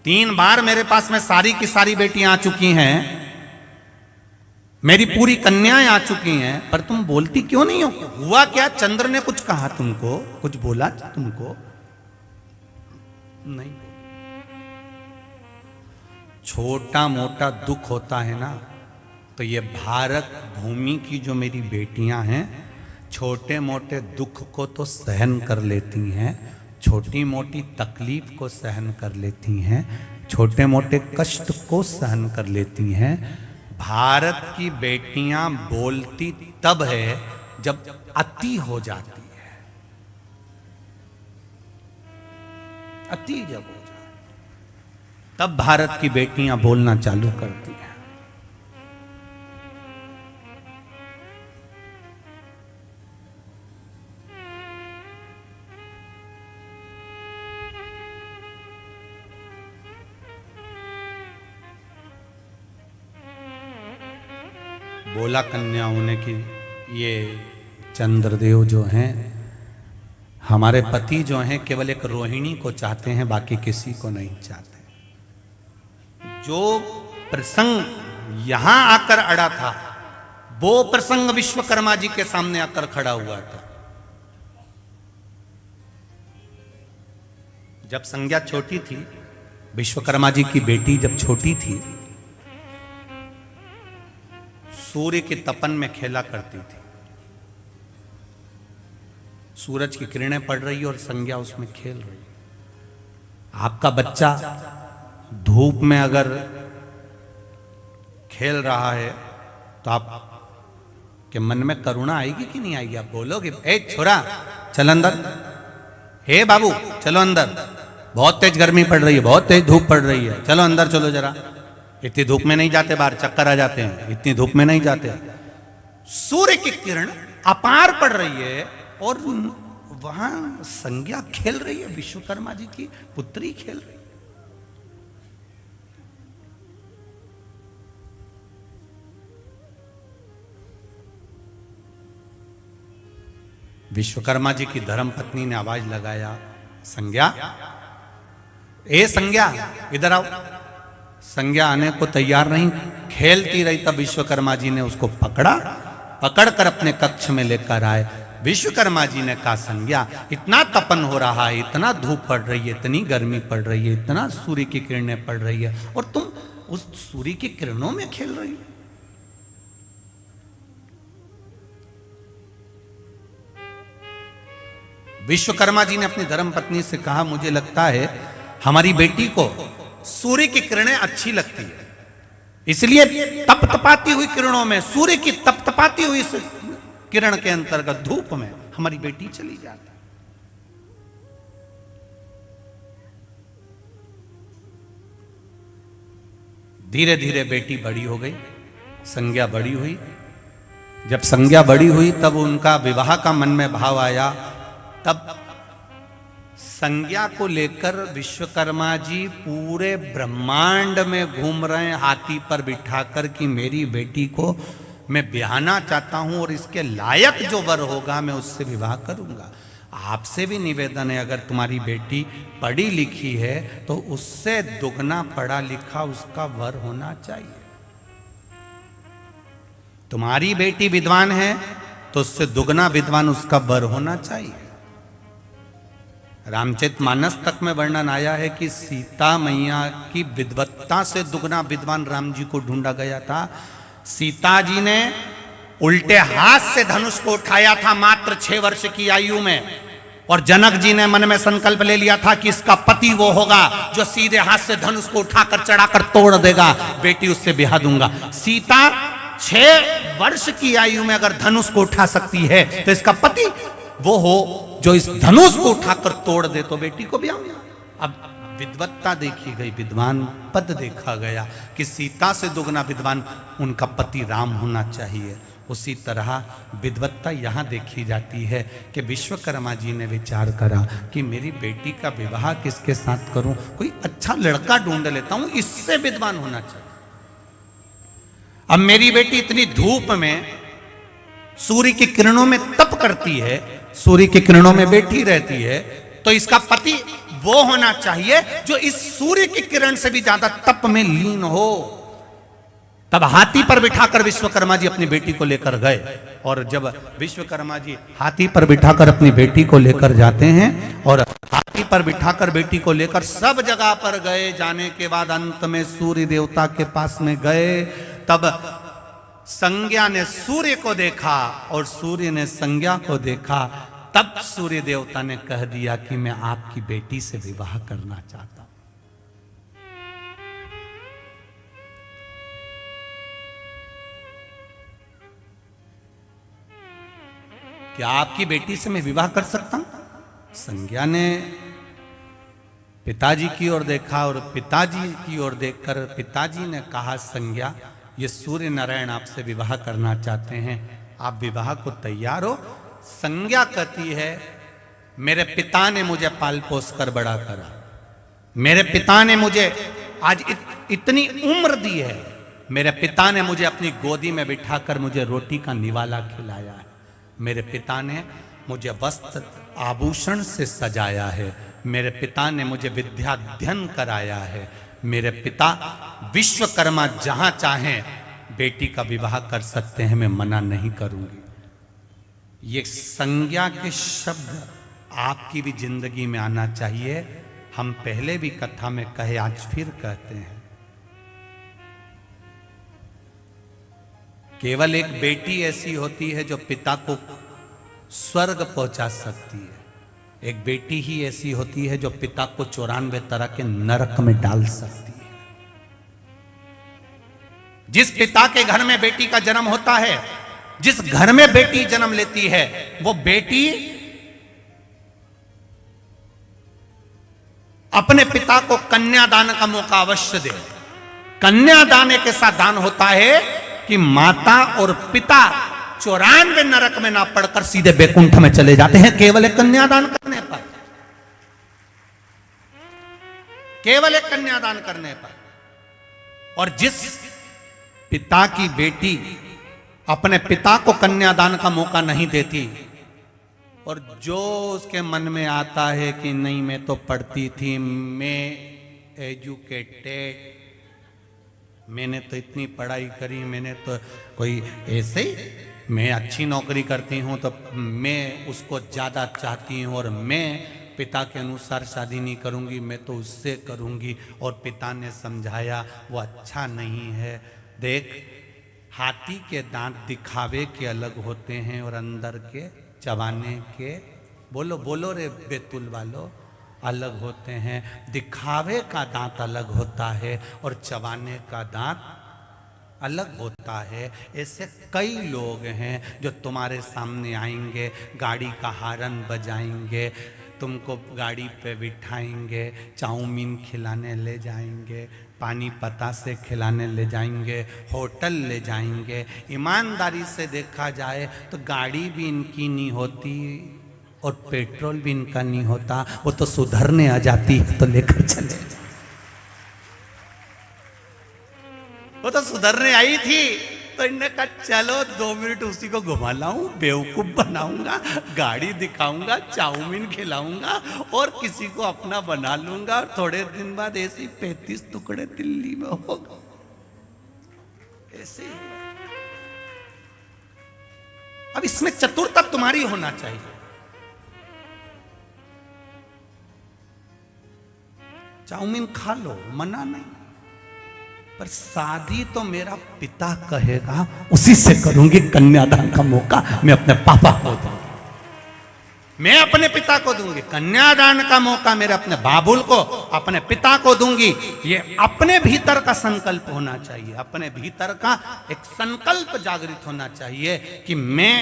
3 बार मेरे पास में सारी की सारी बेटियां आ चुकी हैं, मेरी पूरी कन्याएं आ चुकी हैं, पर तुम बोलती क्यों नहीं हो? हुआ क्या? चंद्र ने कुछ कहा तुमको, कुछ बोला तुमको? नहीं। छोटा मोटा दुख होता है ना, तो ये भारत भूमि की जो मेरी बेटियां हैं, छोटे मोटे दुख को तो सहन कर लेती हैं, छोटी मोटी तकलीफ को सहन कर लेती हैं, छोटे मोटे कष्ट को सहन कर लेती हैं। भारत की बेटियां बोलती तब है जब अति हो जाती है, अति जब हो जाती तब भारत की बेटियां बोलना चालू करती हैं। बोला कन्याओं ने कि ये चंद्रदेव जो हैं, हमारे पति जो हैं केवल एक रोहिणी को चाहते हैं, बाकी किसी को नहीं चाहते। जो प्रसंग यहां आकर अड़ा था वो प्रसंग विश्वकर्मा जी के सामने आकर खड़ा हुआ था। जब संज्ञा छोटी थी, विश्वकर्मा जी की बेटी जब छोटी थी, सूर्य के तपन में खेला करती थी। सूरज की किरणें पड़ रही और संज्ञा उसमें खेल रही। आपका बच्चा धूप में अगर खेल रहा है तो आप के मन में करुणा आएगी कि नहीं आएगी? आप बोलोगे, ए छोरा चल अंदर, हे बाबू चलो अंदर, बहुत तेज गर्मी पड़ रही है, बहुत तेज धूप पड़ रही है, चलो अंदर चलो जरा। इतनी धूप में नहीं जाते, बाहर चक्कर आ जाते हैं, इतनी धूप में नहीं जाते। सूर्य की किरण अपार पड़ रही है और वहां संज्ञा खेल रही है, विश्वकर्मा जी की पुत्री खेल रही है। विश्वकर्मा जी की धर्मपत्नी ने आवाज लगाया, संज्ञा, ए संज्ञा इधर आओ। संज्ञा आने को तैयार नहीं, खेलती रही। तब विश्वकर्मा जी ने उसको पकड़कर अपने कक्ष में लेकर आए। विश्वकर्मा जी ने कहा, संज्ञा इतना तपन हो रहा है, इतना धूप पड़ रही है, इतनी गर्मी पड़ रही है, इतना सूर्य की किरणें पड़ रही है और तुम उस सूर्य की किरणों में खेल रही हो। विश्वकर्मा जी ने अपनी धर्मपत्नी से कहा, मुझे लगता है हमारी बेटी को सूर्य की किरणें अच्छी लगती है, इसलिए तपतपाती हुई किरणों में, सूर्य की तपतपाती हुई किरण के अंतर्गत धूप में हमारी बेटी चली जाती। धीरे धीरे बेटी बड़ी हो गई, संज्ञा बड़ी हुई। जब संज्ञा बड़ी हुई तब उनका विवाह का मन में भाव आया। तब संज्ञा को लेकर विश्वकर्मा जी पूरे ब्रह्मांड में घूम रहे हैं हाथी पर बिठाकर कि मेरी बेटी को मैं ब्याहना चाहता हूं और इसके लायक जो वर होगा मैं उससे विवाह करूंगा। आपसे भी निवेदन है, अगर तुम्हारी बेटी पढ़ी लिखी है तो उससे दुगना पढ़ा लिखा उसका वर होना चाहिए। तुम्हारी बेटी विद्वान है तो उससे दुगना विद्वान उसका वर होना चाहिए। रामचरितमानस तक में वर्णन आया है कि सीता मैया की विद्वत्ता से दुगना विद्वान राम जी को ढूंढा गया था। सीता जी ने उल्टे हाथ से धनुष को उठाया था मात्र 6 वर्ष की आयु में, और जनक जी ने मन में संकल्प ले लिया था कि इसका पति वो होगा जो सीधे हाथ से धनुष को उठाकर चढ़ाकर तोड़ देगा, बेटी उससे ब्याह दूंगा। सीता 6 वर्ष की आयु में अगर धनुष को उठा सकती है तो इसका पति वो हो जो इस धनुष को उठाकर तोड़ दे तो बेटी को ब्याह। अब विद्वत्ता देखी गई, विद्वान पद देखा गया कि सीता से दुगना विद्वान उनका पति राम होना चाहिए। उसी तरह विद्वत्ता यहाँ देखी जाती है कि विश्वकर्मा जी ने विचार करा कि मेरी बेटी का विवाह किसके साथ करूं, कोई अच्छा लड़का ढूंढ लेता हूं, इससे विद्वान होना चाहिए। अब मेरी बेटी इतनी धूप में सूर्य की किरणों में तप करती है, सूर्य की किरणों में बैठी रहती है, तो इसका पति वो होना चाहिए जो इस सूर्य की किरण से भी ज्यादा तप में लीन हो। तब हाथी पर बिठाकर विश्वकर्मा जी अपनी बेटी को लेकर गए, और जब विश्वकर्मा जी हाथी पर बिठाकर अपनी बेटी को लेकर जाते हैं और हाथी पर बिठाकर बेटी को लेकर सब जगह पर गए, जाने के बाद अंत में सूर्य देवता के पास में गए। तब संज्ञा ने सूर्य को देखा और सूर्य ने संज्ञा को देखा। तब सूर्य देवता ने कह दिया कि मैं आपकी बेटी से विवाह करना चाहता हूं। क्या आपकी बेटी से मैं विवाह कर सकता हूं? संज्ञा ने पिताजी की ओर देखा और पिताजी की ओर देखकर पिताजी ने कहा, संज्ञा, ये सूर्य नारायण आपसे विवाह करना चाहते हैं, आप विवाह को तैयार हो? संज्ञा कहती है, मेरे पिता ने मुझे पाल पोस कर बड़ा करा, मेरे पिता ने मुझे आज इतनी उम्र दी है, मेरे पिता ने मुझे अपनी गोदी में बिठाकर मुझे रोटी का निवाला खिलाया है, मेरे पिता ने मुझे वस्त्र आभूषण से सजाया है, मेरे पिता ने मुझे विद्याध्ययन कराया है, मेरे पिता विश्वकर्मा जहां चाहें बेटी का विवाह कर सकते हैं, मैं मना नहीं करूंगी। ये संज्ञा के शब्द आपकी भी जिंदगी में आना चाहिए। हम पहले भी कथा में कहे, आज फिर कहते हैं, केवल एक बेटी ऐसी होती है जो पिता को स्वर्ग पहुंचा सकती है, एक बेटी ही ऐसी होती है जो पिता को 94 तरह के नरक में डाल सकती है। जिस पिता के घर में बेटी का जन्म होता है, जिस घर में बेटी जन्म लेती है, वो बेटी अपने पिता को कन्यादान का मौका अवश्य दे। कन्यादान एक ऐसा दान होता है कि माता और पिता 94 नरक में ना पड़कर सीधे बैकुंठ में चले जाते हैं, केवल एक कन्यादान करने पर, केवल एक कन्यादान करने पर। और जिस पिता की बेटी अपने पिता को कन्यादान का मौका नहीं देती और जो उसके मन में आता है कि नहीं मैं तो पढ़ती थी, मैं एजुकेटेड, मैंने तो इतनी पढ़ाई करी, मैंने तो कोई ऐसे ही, मैं अच्छी नौकरी करती हूँ तो मैं उसको ज़्यादा चाहती हूँ और मैं पिता के अनुसार शादी नहीं करूँगी, मैं तो उससे करूँगी। और पिता ने समझाया वो अच्छा नहीं है। देख, हाथी के दांत दिखावे के अलग होते हैं और अंदर के चबाने के, बोलो बोलो रे बेतुल वालो, अलग होते हैं। दिखावे का दांत अलग होता है और चबाने का दांत अलग होता है। ऐसे कई लोग हैं जो तुम्हारे सामने आएंगे, गाड़ी का हारन बजाएंगे, तुमको गाड़ी पे बिठाएंगे, चाउमीन खिलाने ले जाएंगे, पानी पता से खिलाने ले जाएंगे, होटल ले जाएंगे। ईमानदारी से देखा जाए तो गाड़ी भी इनकी नहीं होती और पेट्रोल भी इनका नहीं होता, वो तो सुधरने आ जाती है तो लेकर चले। वो तो सुधरने आई थी तो इन्होंने कहा चलो 2 मिनट उसी को घुमा लाऊं, बेवकूफ बनाऊंगा, गाड़ी दिखाऊंगा, चाउमीन खिलाऊंगा और किसी को अपना बना लूंगा और थोड़े दिन बाद ऐसे 35 टुकड़े दिल्ली में होगा। ऐसे अब इसमें चतुरता तुम्हारी होना चाहिए। चाउमीन खा लो, मना नहीं, पर शादी तो मेरा पिता कहेगा उसी से करूंगी। कन्यादान का मौका मैं अपने पापा को दूंगी, मैं अपने पिता को दूंगी। कन्यादान का मौका मेरे अपने बाबुल को, अपने पिता को दूंगी। ये अपने भीतर का संकल्प होना चाहिए, अपने भीतर का एक संकल्प जागृत होना चाहिए कि मैं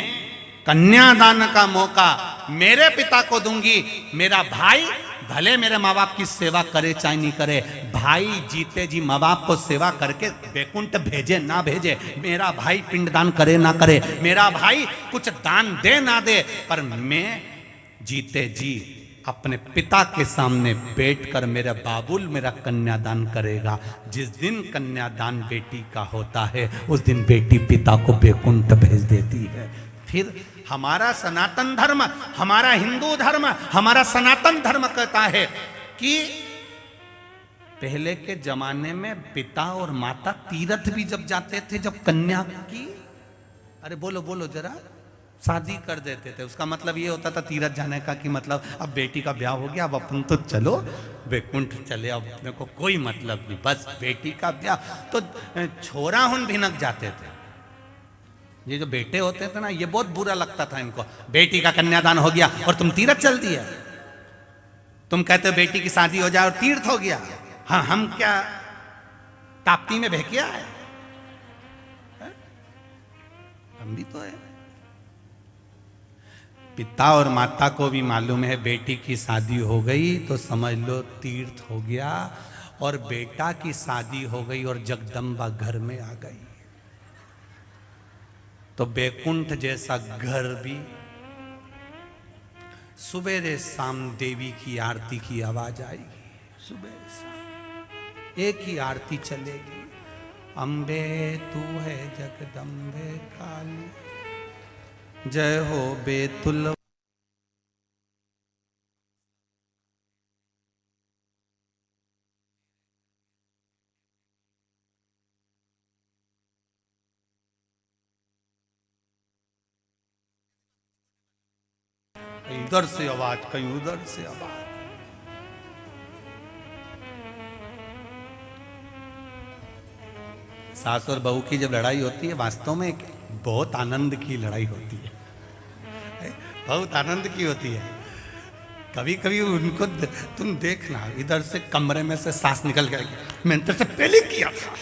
कन्यादान का मौका मेरे पिता को दूंगी। मेरा भाई भले मेरे माँ बाप की सेवा करे चाहे नहीं करे, भाई जीते जी माँ बाप को सेवा करके बैकुंठ भेजे ना भेजे, मेरा भाई पिंडदान करे ना करे, मेरा भाई कुछ दान दे ना दे, पर मैं जीते जी अपने पिता के सामने बैठकर मेरा बाबुल मेरा कन्यादान करेगा। जिस दिन कन्यादान बेटी का होता है उस दिन बेटी पिता को बैकुंठ भेज देती है। फिर हमारा सनातन धर्म, हमारा हिंदू धर्म, हमारा सनातन धर्म कहता है कि पहले के जमाने में पिता और माता तीर्थ भी जब जाते थे, जब कन्या की, अरे बोलो बोलो जरा, शादी कर देते थे। उसका मतलब ये होता था तीर्थ जाने का कि मतलब अब बेटी का ब्याह हो गया, अब अपन तो चलो बैकुंठ चले, अब अपने को कोई मतलब नहीं, बस बेटी का ब्याह। तो छोरा हुन भिनक जाते थे। ये जो बेटे होते थे ना, ये बहुत बुरा लगता था इनको, बेटी का कन्यादान हो गया और तुम तीर्थ चल दिया। तुम कहते हो बेटी की शादी हो जाए और तीर्थ हो गया। हाँ, हम क्या ताप्ती में भेकिया है? हम भी तो है। पिता और माता को भी मालूम है बेटी की शादी हो गई तो समझ लो तीर्थ हो गया, और बेटा की शादी हो गई और जगदम्बा घर में आ गई तो बैकुंठ जैसा घर भी सुबह शाम देवी की आरती की आवाज आएगी। सुबह शाम एक ही आरती चलेगी, अम्बे तू है जगदम्बे काली, जय हो बेतुल। इधर से आवाज, कहीं उधर से आवाज। सास और बहू की जब लड़ाई होती है वास्तव में बहुत आनंद की लड़ाई होती है, बहुत आनंद की होती है। कभी कभी उनको तुम देखना, इधर से कमरे में से सास निकल के आएगी, मैंने तेरे से पहले किया था,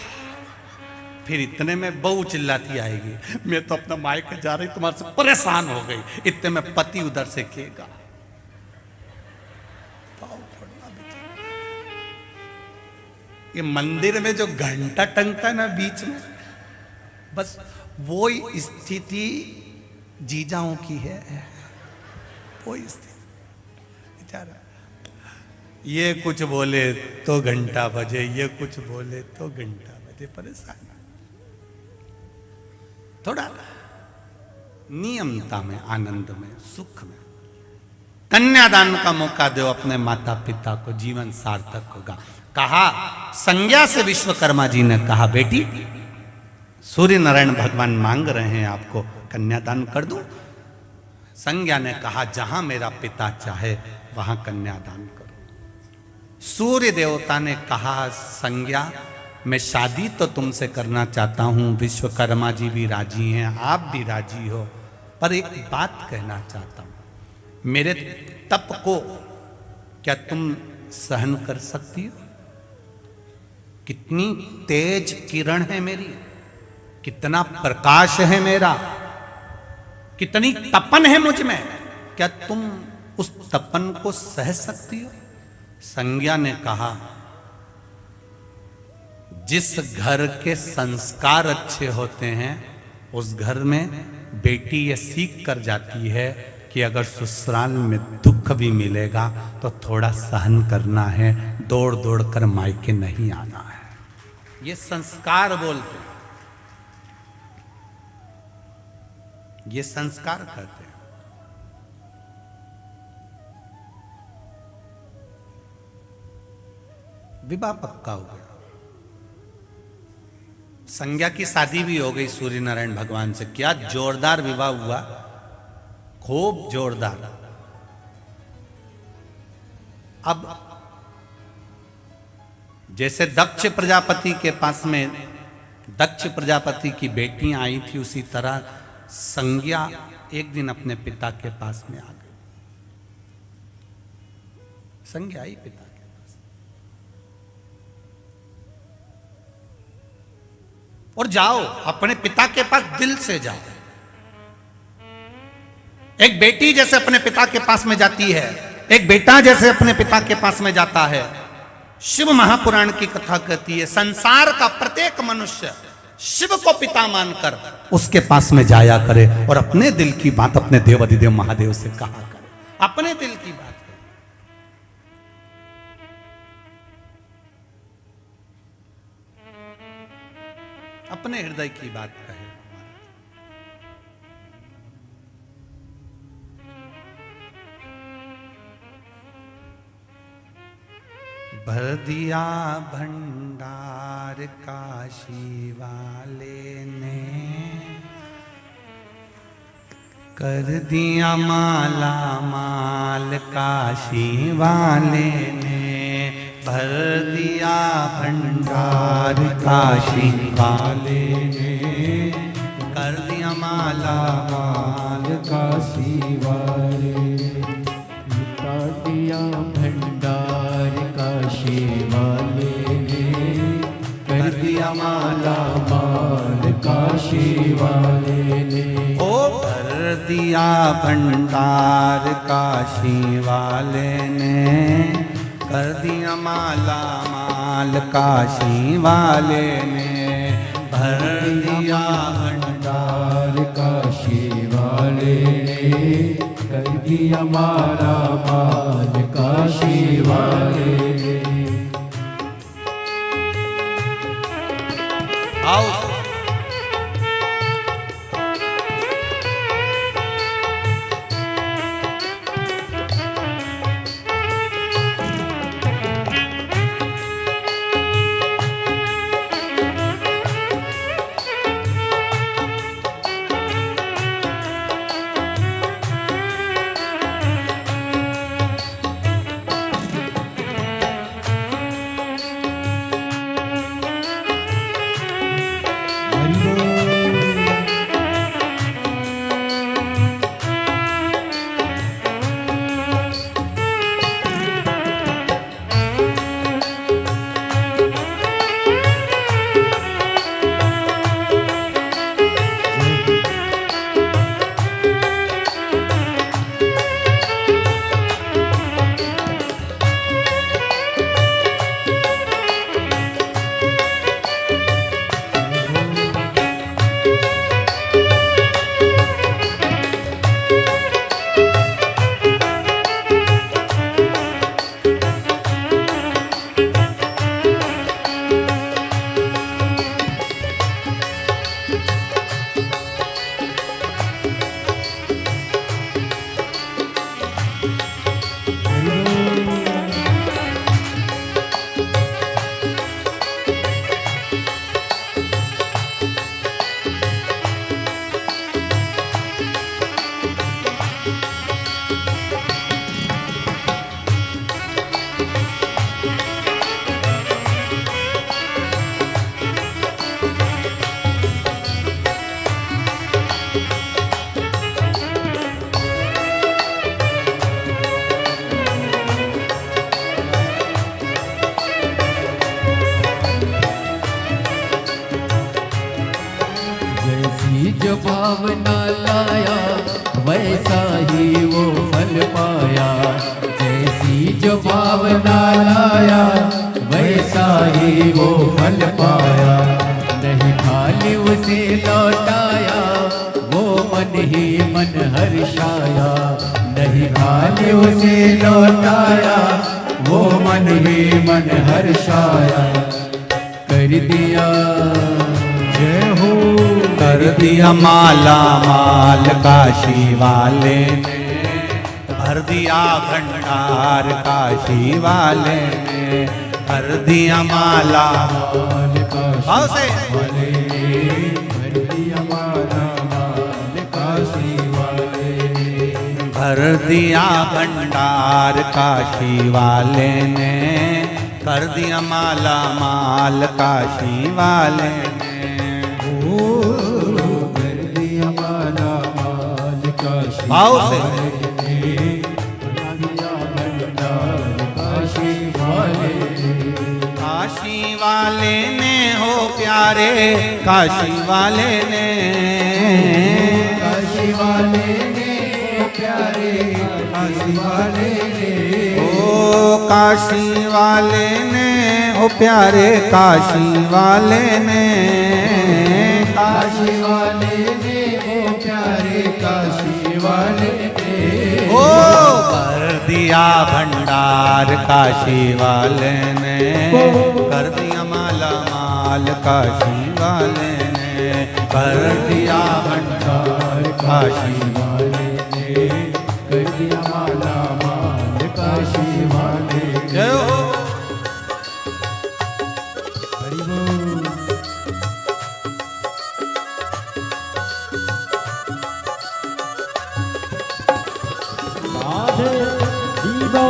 फिर इतने में बहू चिल्लाती आएगी, मैं तो अपना मायके जा रही तुम्हारे से परेशान हो गई, इतने में पति उधर से कहेगा। ये मंदिर में जो घंटा टंगता है ना बीच में, बस वो स्थिति जीजाओं की है, वो स्थिति। ये कुछ बोले तो घंटा बजे, ये कुछ बोले तो घंटा बजे, परेशान। थोड़ा नियमता में, आनंद में, सुख में कन्यादान का मौका दो अपने माता पिता को, जीवन सार्थक होगा। कहा संज्ञा से विश्वकर्मा जी ने कहा, बेटी सूर्य नारायण भगवान मांग रहे हैं आपको, कन्यादान कर दूं? संज्ञा ने कहा जहां मेरा पिता चाहे वहां कन्यादान करो। सूर्य देवता ने कहा संज्ञा मैं शादी तो तुमसे करना चाहता हूं, विश्वकर्मा जी भी राजी हैं, आप भी राजी हो, पर एक बात कहना चाहता हूं, मेरे तप को क्या तुम सहन कर सकती हो? कितनी तेज किरण है मेरी, कितना प्रकाश है मेरा, कितनी तपन है मुझ में, क्या तुम उस तपन को सह सकती हो? संज्ञा ने कहा जिस घर के संस्कार अच्छे होते हैं उस घर में बेटी ये सीख कर जाती है कि अगर ससुराल में दुख भी मिलेगा तो थोड़ा सहन करना है, दौड़ दौड़ कर मायके नहीं आना है। ये संस्कार बोलते हैं, ये संस्कार कहते हैं। विवाह पक्का हो गया, संज्ञा की शादी भी हो गई सूर्य नारायण भगवान से। क्या जोरदार विवाह हुआ, खूब जोरदार। अब जैसे दक्ष प्रजापति के पास में दक्ष प्रजापति की बेटियां आई थी, उसी तरह संज्ञा एक दिन अपने पिता के पास में आ गई। संज्ञा आई पिता के पास, और जाओ अपने पिता के पास दिल से जाओ। एक बेटी जैसे अपने पिता के पास में जाती है, एक बेटा जैसे अपने पिता के पास में जाता है। शिव महापुराण की कथा कहती है संसार का प्रत्येक मनुष्य शिव को पिता मानकर उसके पास में जाया करे और अपने दिल की बात अपने देव अधिदेव महादेव से कहा करे, अपने दिल की बात करे। अपने हृदय की बात कहे। भर दिया भंडार काशी वाले ने, कर दिया माला माल काशी वाले ने, भर दिया भंडार काशी वाले ने, कर दिया माला माल काशी वाले ने, कर दिया भंडार काशी वाले ने, कर दिया माला माल काशी वाले ने, ओ भर दिया भंडार काशी वाले ने, कर दिया माला माल काशी वाले ने, भर दिया भंडार काशी वाले ने, कर दिया माला माल काशी वाले ने। आओ जो भावना लाया वैसा ही वो फल पाया, जैसी जो भावना लाया वैसा ही वो फल पाया। नहीं खाली उसे लौटाया वो मन ही मन हर्षाया, नहीं खाली उसे लौटाया वो मन ही मन हर्षाया। कर दिया जय हो, कर दिया माला माल काशी वाले ने, भर दिया भंडार काशी वाले ने, भर दिया माला माल भाव काशी से वाले ने, भर दिया माला माल काशी वाले ने। भर दिया भंडार काशी वाले ने, कर दिया माला माल काशी वाले ने। कर दिया माला माल काशी भाव से वाले ने, कर दिया भंडार काशी वाले ने। काशी वाले ने हो प्यारे काशी वाले ने, काशी वाले ने प्यारे काशी वाले ने, ओ काशी वाले ने हो प्यारे काशी वाले ने, काशी वाले ने ओ प्यारे काशी वाले ने। ओ कर दिया भंडार काशी वाले ने, कर दिया माला माल काशी वाले ने, कर दिया भंडार काशी वाले ने, कर दिया माला माल काशी वाले ने। जय हो। हरि बोल। राधे दीपो।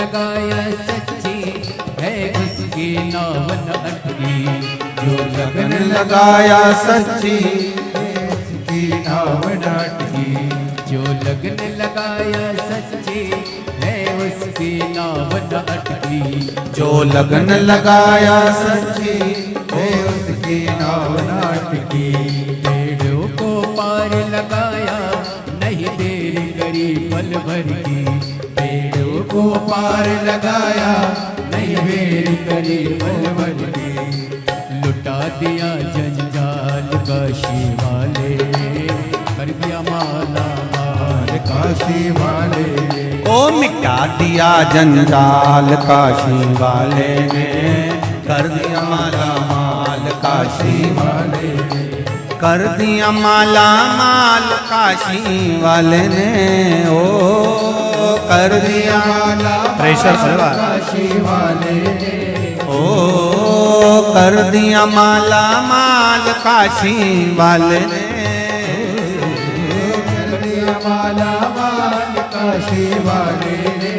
लगाया सच्ची है उसकी नाव न अटकी। जो लगन लगाया सच्ची है उसकी नाव न अटकी। जो लगन लगाया सच्ची है उसकी नाव न अटकी। जो लगन लगाया सच्ची है उसकी नाव न अटकी। पेड़ों को पार लगाया नहीं देर करी पल भर की। पेड़ों को पार लगाया नहीं देर करी पल भर की। लुटा दिया जंजाल काशी वाले कर दिया माला माल काशी वाले। ओ मिटा दिया जंजाल काशी वाले ने कर दिया माला माल काशी वाले। कर दिया माला माल काशी वाले ने ओ कर दिया माला प्रेशर काशी वाले ने। ओ कर दिया माला माल काशी वाले ने। कर दिया माला माल काशी वाले ने।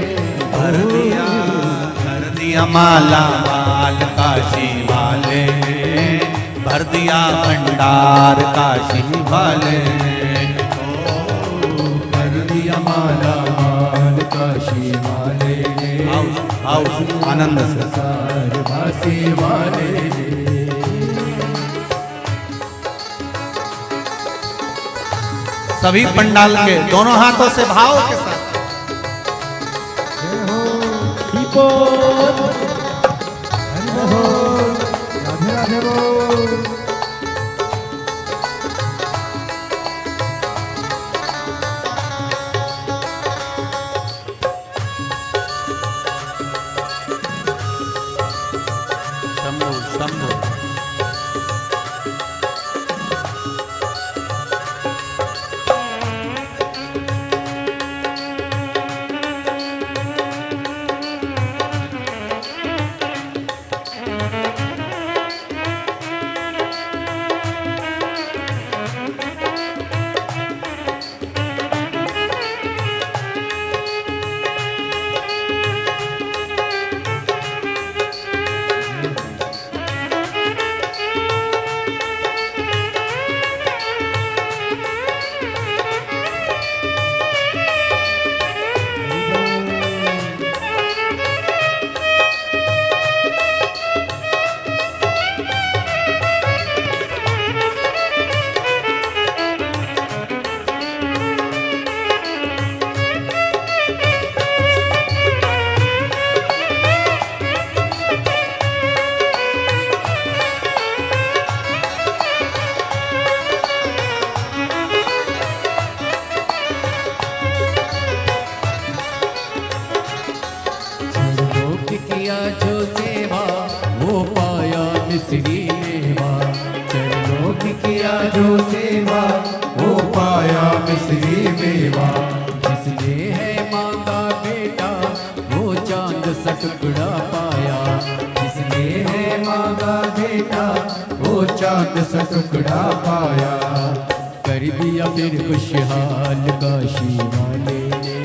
कर दिया माला माल काशी वाले ने। भर दिया भंडार काशी वाले ने। कर दिया माला माल काशी वाले ने। आओ आनंद से सार भासी वाले ने। सभी पंडाल के दोनों हाथों से भाव के साथ राधे राधे बोल। शंभु शंभु। किया जो सेवा वो पाया मिश्री मेवा। चरणों की किया जो सेवा वो पाया मिश्री मेवा। जिसने है मांगा बेटा वो चांद सा टुकड़ा पाया। जिसने है मांगा बेटा वो चांद सा टुकड़ा पाया। कर दिया फिर खुशहाल काशी वाले ने।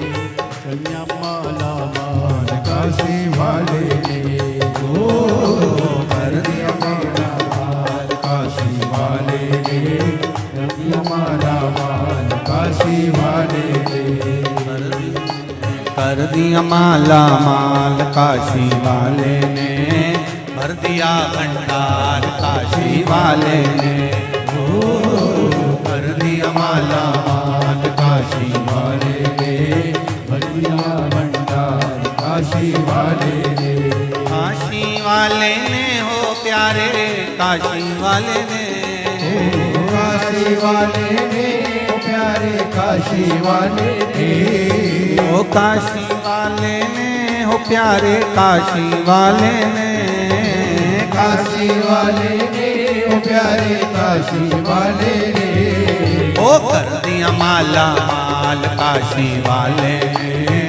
कन्या माला माल काशी वाले ने। ओ कर दिया माला माल काशी वाले ने। कन्या माला माल काशी वाले ने। कर दिया माला माल काशी वाले ने। भर दिया भंडार काशी वाले ने। ओ कर दिया माला माल काशी वाले ने। भर दिया भंडार काशी वाले ने। काशी वाले ने हो प्यारे काशी वाले ने। काशी वाले ने प्यारे काशी वाले ने। ओ काशी वाले ने हो प्यारे काशी वाले ने। काशी वाले ने प्यारे काशी वाले ने। ओ कर दिया माला माल काशी वाले ने।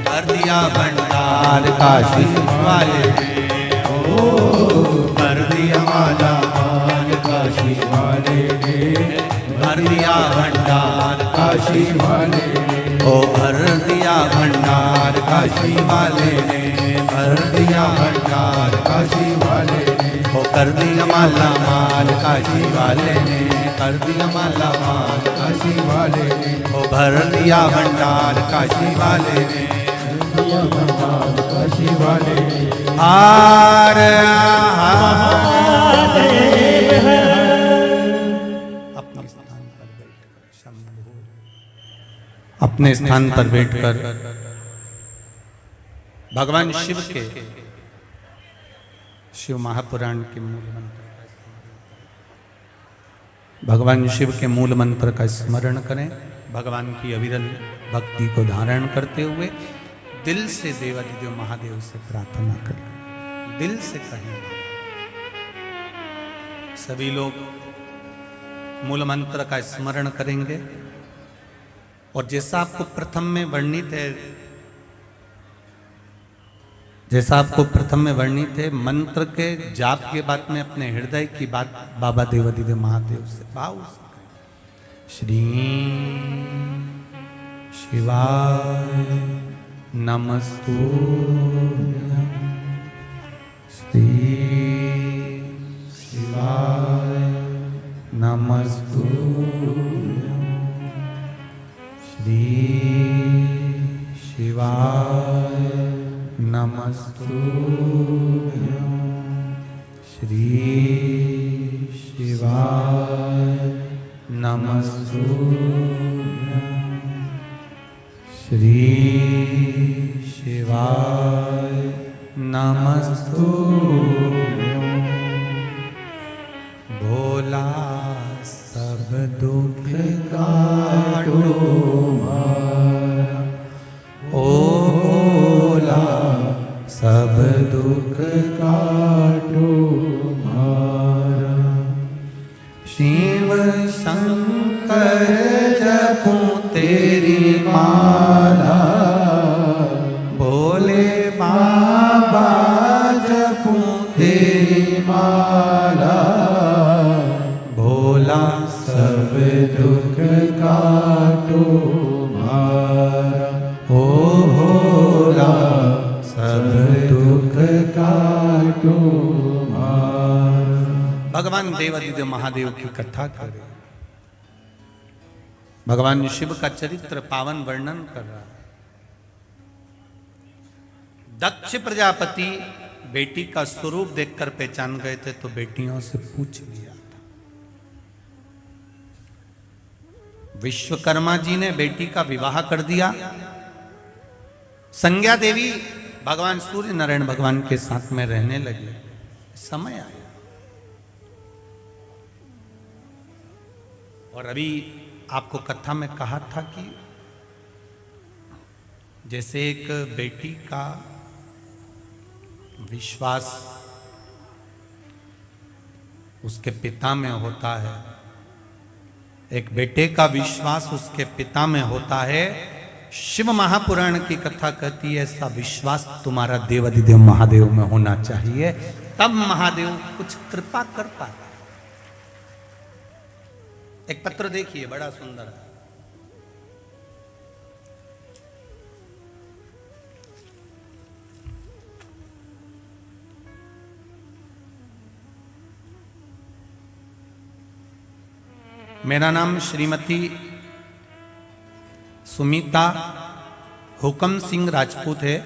कर दिया भंडार काशी वाले ने। ओ कर दिया माला माल काशी वाले ने। कर दिया भंडार काशी वाले ने। ओ भर दिया भंडार काशी वाले ने, भर दिया भंडार काशी वाले ने, ओ कर दिया माला माल काशी वाले ने, कर दिया माला माल काशी वाले ने, ओ भर दिया भंडार काशी वाले ने, दिया भंडार काशी वाले ने। हार अपने स्थान पर बैठकर भगवान शिव के शिव महापुराण के मूल मंत्र, भगवान शिव के मूल मंत्र का स्मरण करें। भगवान की अविरल भक्ति को धारण करते हुए दिल से देवादिदेव महादेव से प्रार्थना करें, दिल से कहें। सभी लोग मूल मंत्र का स्मरण करेंगे और जैसा आपको प्रथम में वर्णित है, जैसा आपको प्रथम में वर्णित है, मंत्र के जाप के बाद में अपने हृदय की बात बाबा देवादिदेव महादेव से भाव से करें। श्री शिवाय नमस्तुभ्यं, श्री शिवाय नमस्तुभ्यं, श्री शिवाय नमस्तुभ्यं, श्री शिवाय नमस्तुभ्यं, श्री शिवाय नमस्तुभ्यं। भोला सब दुख काटो मारा, ओ भोला सब दुख काटो मारा। शिव शंकर जपूं तेरी माला, भोले बाबा जपूं तेरी माला, भोला सब दुख काटो मारा, ओ भोला सब दुख काटो मारा। भगवान देवादिदेव महादेव की कथा करें। भगवान शिव का चरित्र पावन वर्णन कर रहा है। दक्ष प्रजापति बेटी का स्वरूप देखकर पहचान गए थे तो बेटियों से पूछ लिया था। विश्वकर्मा जी ने बेटी का विवाह कर दिया। संज्ञा देवी भगवान सूर्य नारायण भगवान के साथ में रहने लगे। समय आया और अभी आपको कथा में कहा था कि जैसे एक बेटी का विश्वास उसके पिता में होता है, एक बेटे का विश्वास उसके पिता में होता है। शिव महापुराण की कथा कहती है ऐसा विश्वास तुम्हारा देवादिदेव महादेव में होना चाहिए, तब महादेव कुछ कृपा कर पाते। एक पत्र देखिए, बड़ा सुंदर है। मेरा नाम श्रीमती सुमिता हुकम सिंह राजपूत है।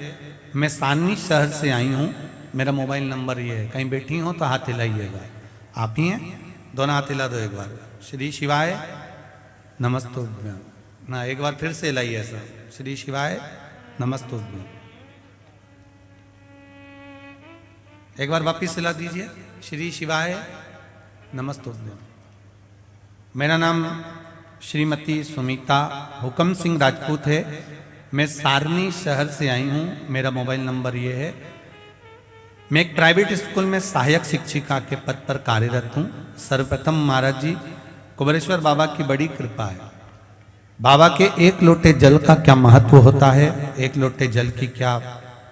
मैं सारनी शहर से आई हूँ। मेरा मोबाइल नंबर ये है। कहीं बैठी हो तो हाथ हिलाइएगा। आप ही हैं? दोनों हाथ हिला दो एक बार। श्री शिवाय नमस्तुभ्यं। ना एक बार फिर से हिलाइए ऐसा। श्री शिवाय नमस्तुभ्यं। एक बार वापिस हिला दीजिए। श्री शिवाय नमस्तुभ्यं। मेरा नाम श्रीमती सुमिता हुकम सिंह राजपूत है। मैं सारनी शहर से आई हूँ। मेरा मोबाइल नंबर ये है। मैं एक प्राइवेट स्कूल में सहायक शिक्षिका के पद पर कार्यरत हूँ। सर्वप्रथम महाराज जी कुबेरेश्वर बाबा की बड़ी कृपा है। बाबा के एक लोटे जल का क्या महत्व होता है, एक लोटे जल की क्या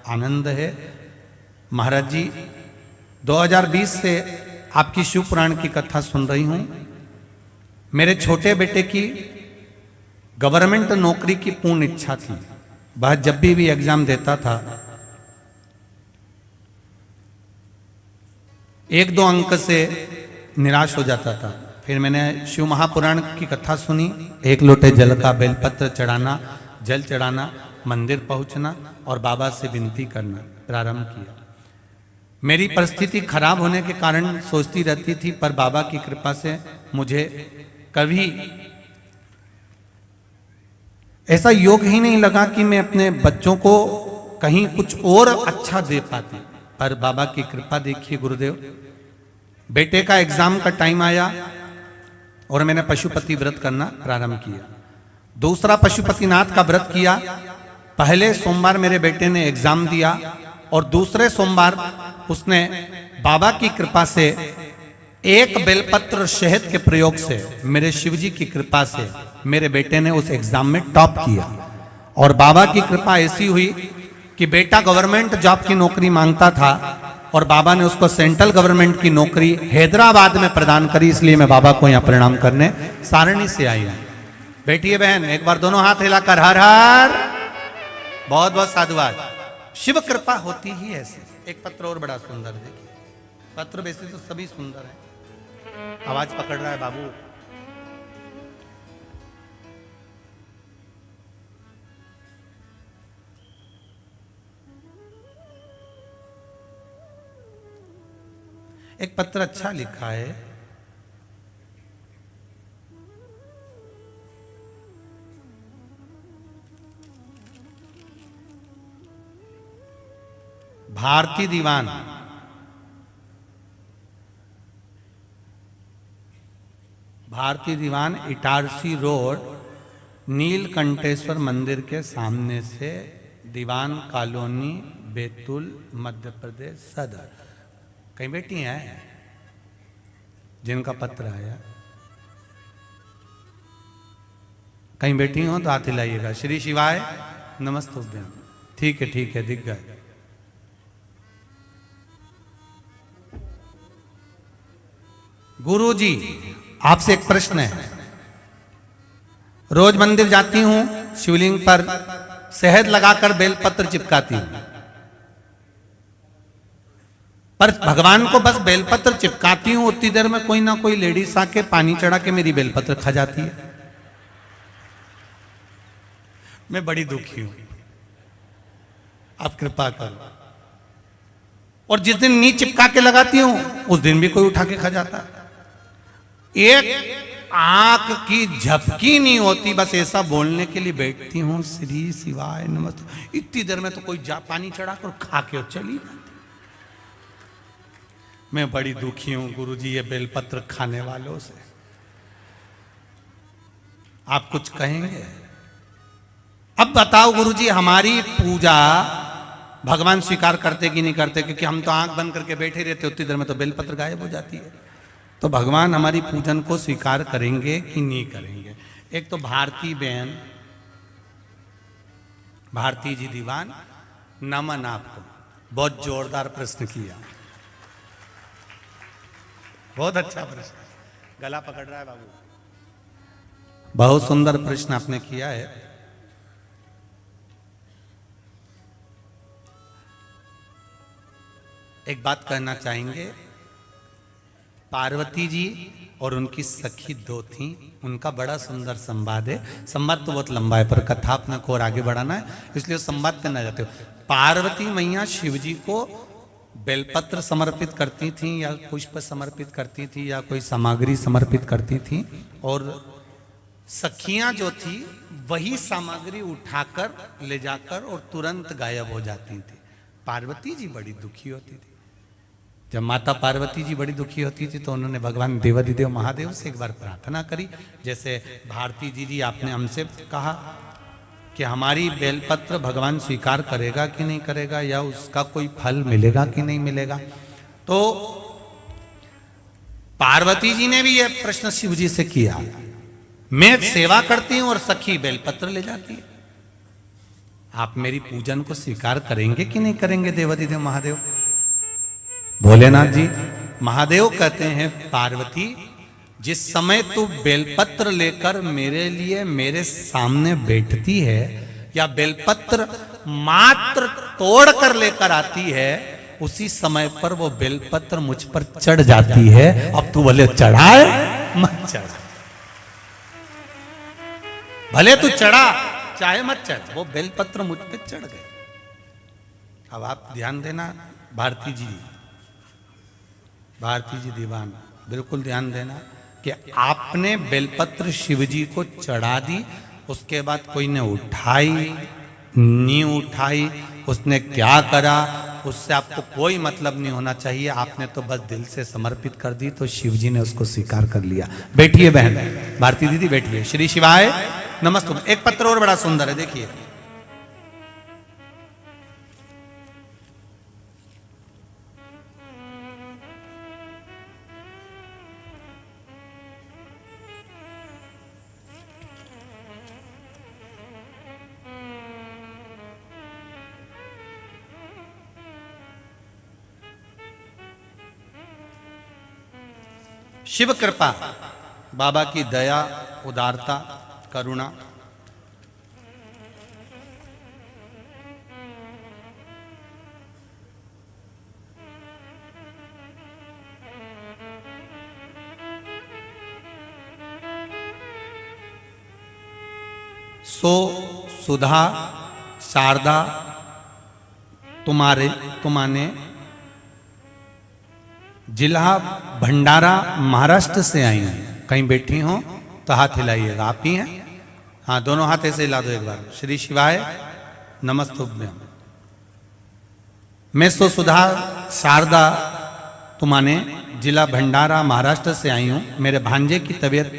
आनंद है। महाराज जी 2020 से आपकी शिव पुराण की कथा सुन रही हूँ। मेरे छोटे बेटे की गवर्नमेंट नौकरी की पूर्ण इच्छा थी। वह जब भी एग्जाम देता था 1-2 अंक से निराश हो जाता था। फिर मैंने शिव महापुराण की कथा सुनी, 1 लोटे जल का बेलपत्र चढ़ाना, जल चढ़ाना, मंदिर पहुंचना और बाबा से विनती करना प्रारंभ किया। मेरी परिस्थिति खराब होने के कारण सोचती रहती थी, पर बाबा की कृपा से मुझे कभी ऐसा योग ही नहीं लगा कि मैं अपने बच्चों को कहीं कुछ और अच्छा दे पाती। पर बाबा की कृपा देखिए गुरुदेव, बेटे का एग्जाम का टाइम आया और मैंने पशुपति व्रत करना प्रारंभ किया। दूसरा पशुपतिनाथ का व्रत किया। पहले सोमवार मेरे बेटे ने एग्जाम दिया और दूसरे सोमवार उसने बाबा की कृपा से 1 बेलपत्र शहद के प्रयोग से, मेरे शिवजी की कृपा से मेरे बेटे ने उस एग्जाम में टॉप किया। और बाबा की कृपा ऐसी हुई कि बेटा गवर्नमेंट जॉब की नौकरी मांगता था और बाबा ने उसको सेंट्रल गवर्नमेंट की नौकरी हैदराबाद में प्रदान करी। इसलिए मैं बाबा को यहाँ प्रणाम करने सारणी से आई हूँ। बैठिए बहन, एक बार दोनों हाथ हिलाकर हर हर, बहुत बहुत साधुवाद। शिव कृपा होती ही ऐसी। एक पत्र और बड़ा सुंदर, देखिए पत्र वैसे तो सभी सुंदर है। आवाज पकड़ रहा है बाबू। एक पत्र अच्छा लिखा है। भारती दीवान, भारती दीवान, इटारसी रोड, नीलकंठेश्वर मंदिर के सामने से, दीवान कॉलोनी, बैतूल, मध्य प्रदेश सदर। कहीं बेटी हैं जिनका पत्र आया? कहीं बेटी हो तो हाथ हिलाइएगा। श्री शिवाय नमस्तुभ्यम। ठीक है, दिख गए। गुरुजी, आपसे एक प्रश्न है। रोज मंदिर जाती हूं, शिवलिंग पर शहद लगाकर बेलपत्र चिपकाती हूं, पर भगवान को बस बेलपत्र चिपकाती हूं, उतनी देर में कोई ना कोई लेडीज आके पानी चढ़ा के मेरी बेलपत्र खा जाती है। मैं बड़ी दुखी हूं, आप कृपा करो। और जिस दिन नी चिपका के लगाती हूं उस दिन भी कोई उठा के खा जाता। एक आंख की झपकी नहीं होती, बस ऐसा बोलने के लिए बैठती हूं श्री शिवाय नमस्ते, इतनी देर में तो कोई पानी चढ़ा कर खा के चली जाती। मैं बड़ी दुखी हूं गुरुजी ये बेलपत्र खाने वालों से। आप कुछ कहेंगे? अब बताओ गुरुजी, हमारी पूजा भगवान स्वीकार करते कि नहीं करते? क्योंकि हम तो आंख बंद करके बैठे रहते, उतनी देर में तो बेलपत्र गायब हो जाती है। तो भगवान हमारी पूजन को स्वीकार करेंगे कि नहीं करेंगे? एक तो भारती बहन, भारती जी दीवान, नमन आपको, बहुत जोरदार प्रश्न किया, बहुत अच्छा प्रश्न। गला पकड़ रहा है बाबू, बहुत सुंदर प्रश्न आपने किया है। एक बात कहना चाहेंगे, पार्वती जी और उनकी सखी 2 थी, उनका बड़ा सुंदर संवाद है। संवाद तो बहुत लंबा है, पर कथा अपने को और आगे बढ़ाना है, इसलिए संवाद पे न जाते हो। पार्वती मैया शिव जी को बेलपत्र समर्पित करती थी, या पुष्प समर्पित करती थी, या कोई सामग्री समर्पित करती थी, और सखियां जो थी वही सामग्री उठाकर ले जाकर और तुरंत गायब हो जाती थी। पार्वती जी बड़ी दुखी होती थी। जब माता पार्वती जी बड़ी दुखी होती थी तो उन्होंने भगवान देवाधिदेव महादेव से एक बार प्रार्थना करी, जैसे भारती जी आपने हमसे कहा कि हमारी बेलपत्र भगवान स्वीकार करेगा कि नहीं करेगा, या उसका कोई फल मिलेगा कि नहीं मिलेगा। तो पार्वती जी ने भी यह प्रश्न शिव जी से किया। मैं सेवा करती हूं और सखी बेलपत्र ले जाती है, आप मेरी पूजन को स्वीकार करेंगे कि नहीं करेंगे देवाधिदेव महादेव? भोलेनाथ जी महादेव कहते हैं, पार्वती जिस समय तू बेलपत्र लेकर मेरे लिए मेरे सामने बैठती है या बेलपत्र मात्र तोड़ कर लेकर आती है, उसी समय पर वो बेलपत्र मुझ पर चढ़ जाती है। अब तू भले चढ़ाए मत चढ़, भले तू चढ़ा चाहे मत चढ़, वो बेलपत्र मुझ पे चढ़ गए। अब आप ध्यान देना, भारती जी दीवान, बिल्कुल ध्यान देना कि आपने बेलपत्र शिव जी को चढ़ा दी, उसके बाद कोई ने उठाई नहीं उठाई, उसने क्या करा उससे आपको कोई मतलब नहीं होना चाहिए। आपने तो बस दिल से समर्पित कर दी तो शिव जी ने उसको स्वीकार कर लिया। बैठिए बहन भारती दीदी, बैठिए। श्री शिवाय नमस्ते। एक पत्र और बड़ा सुंदर है, देखिए। शिव कृपा, बाबा की दया, उदारता, करुणा। सो सुधा शारदा तुम्हारे जिला भंडारा महाराष्ट्र से आई हूं। कहीं बैठी हो तो हाथ हिलाइएगा, आप ही हैं? हाँ, दोनों हाथ ऐसे हिला दो एक बार। श्री शिवाय नमस्तुभ्यम। मैं सो सुधा शारदा तुम्हारे जिला भंडारा महाराष्ट्र से आई हूं। मेरे भांजे की तबीयत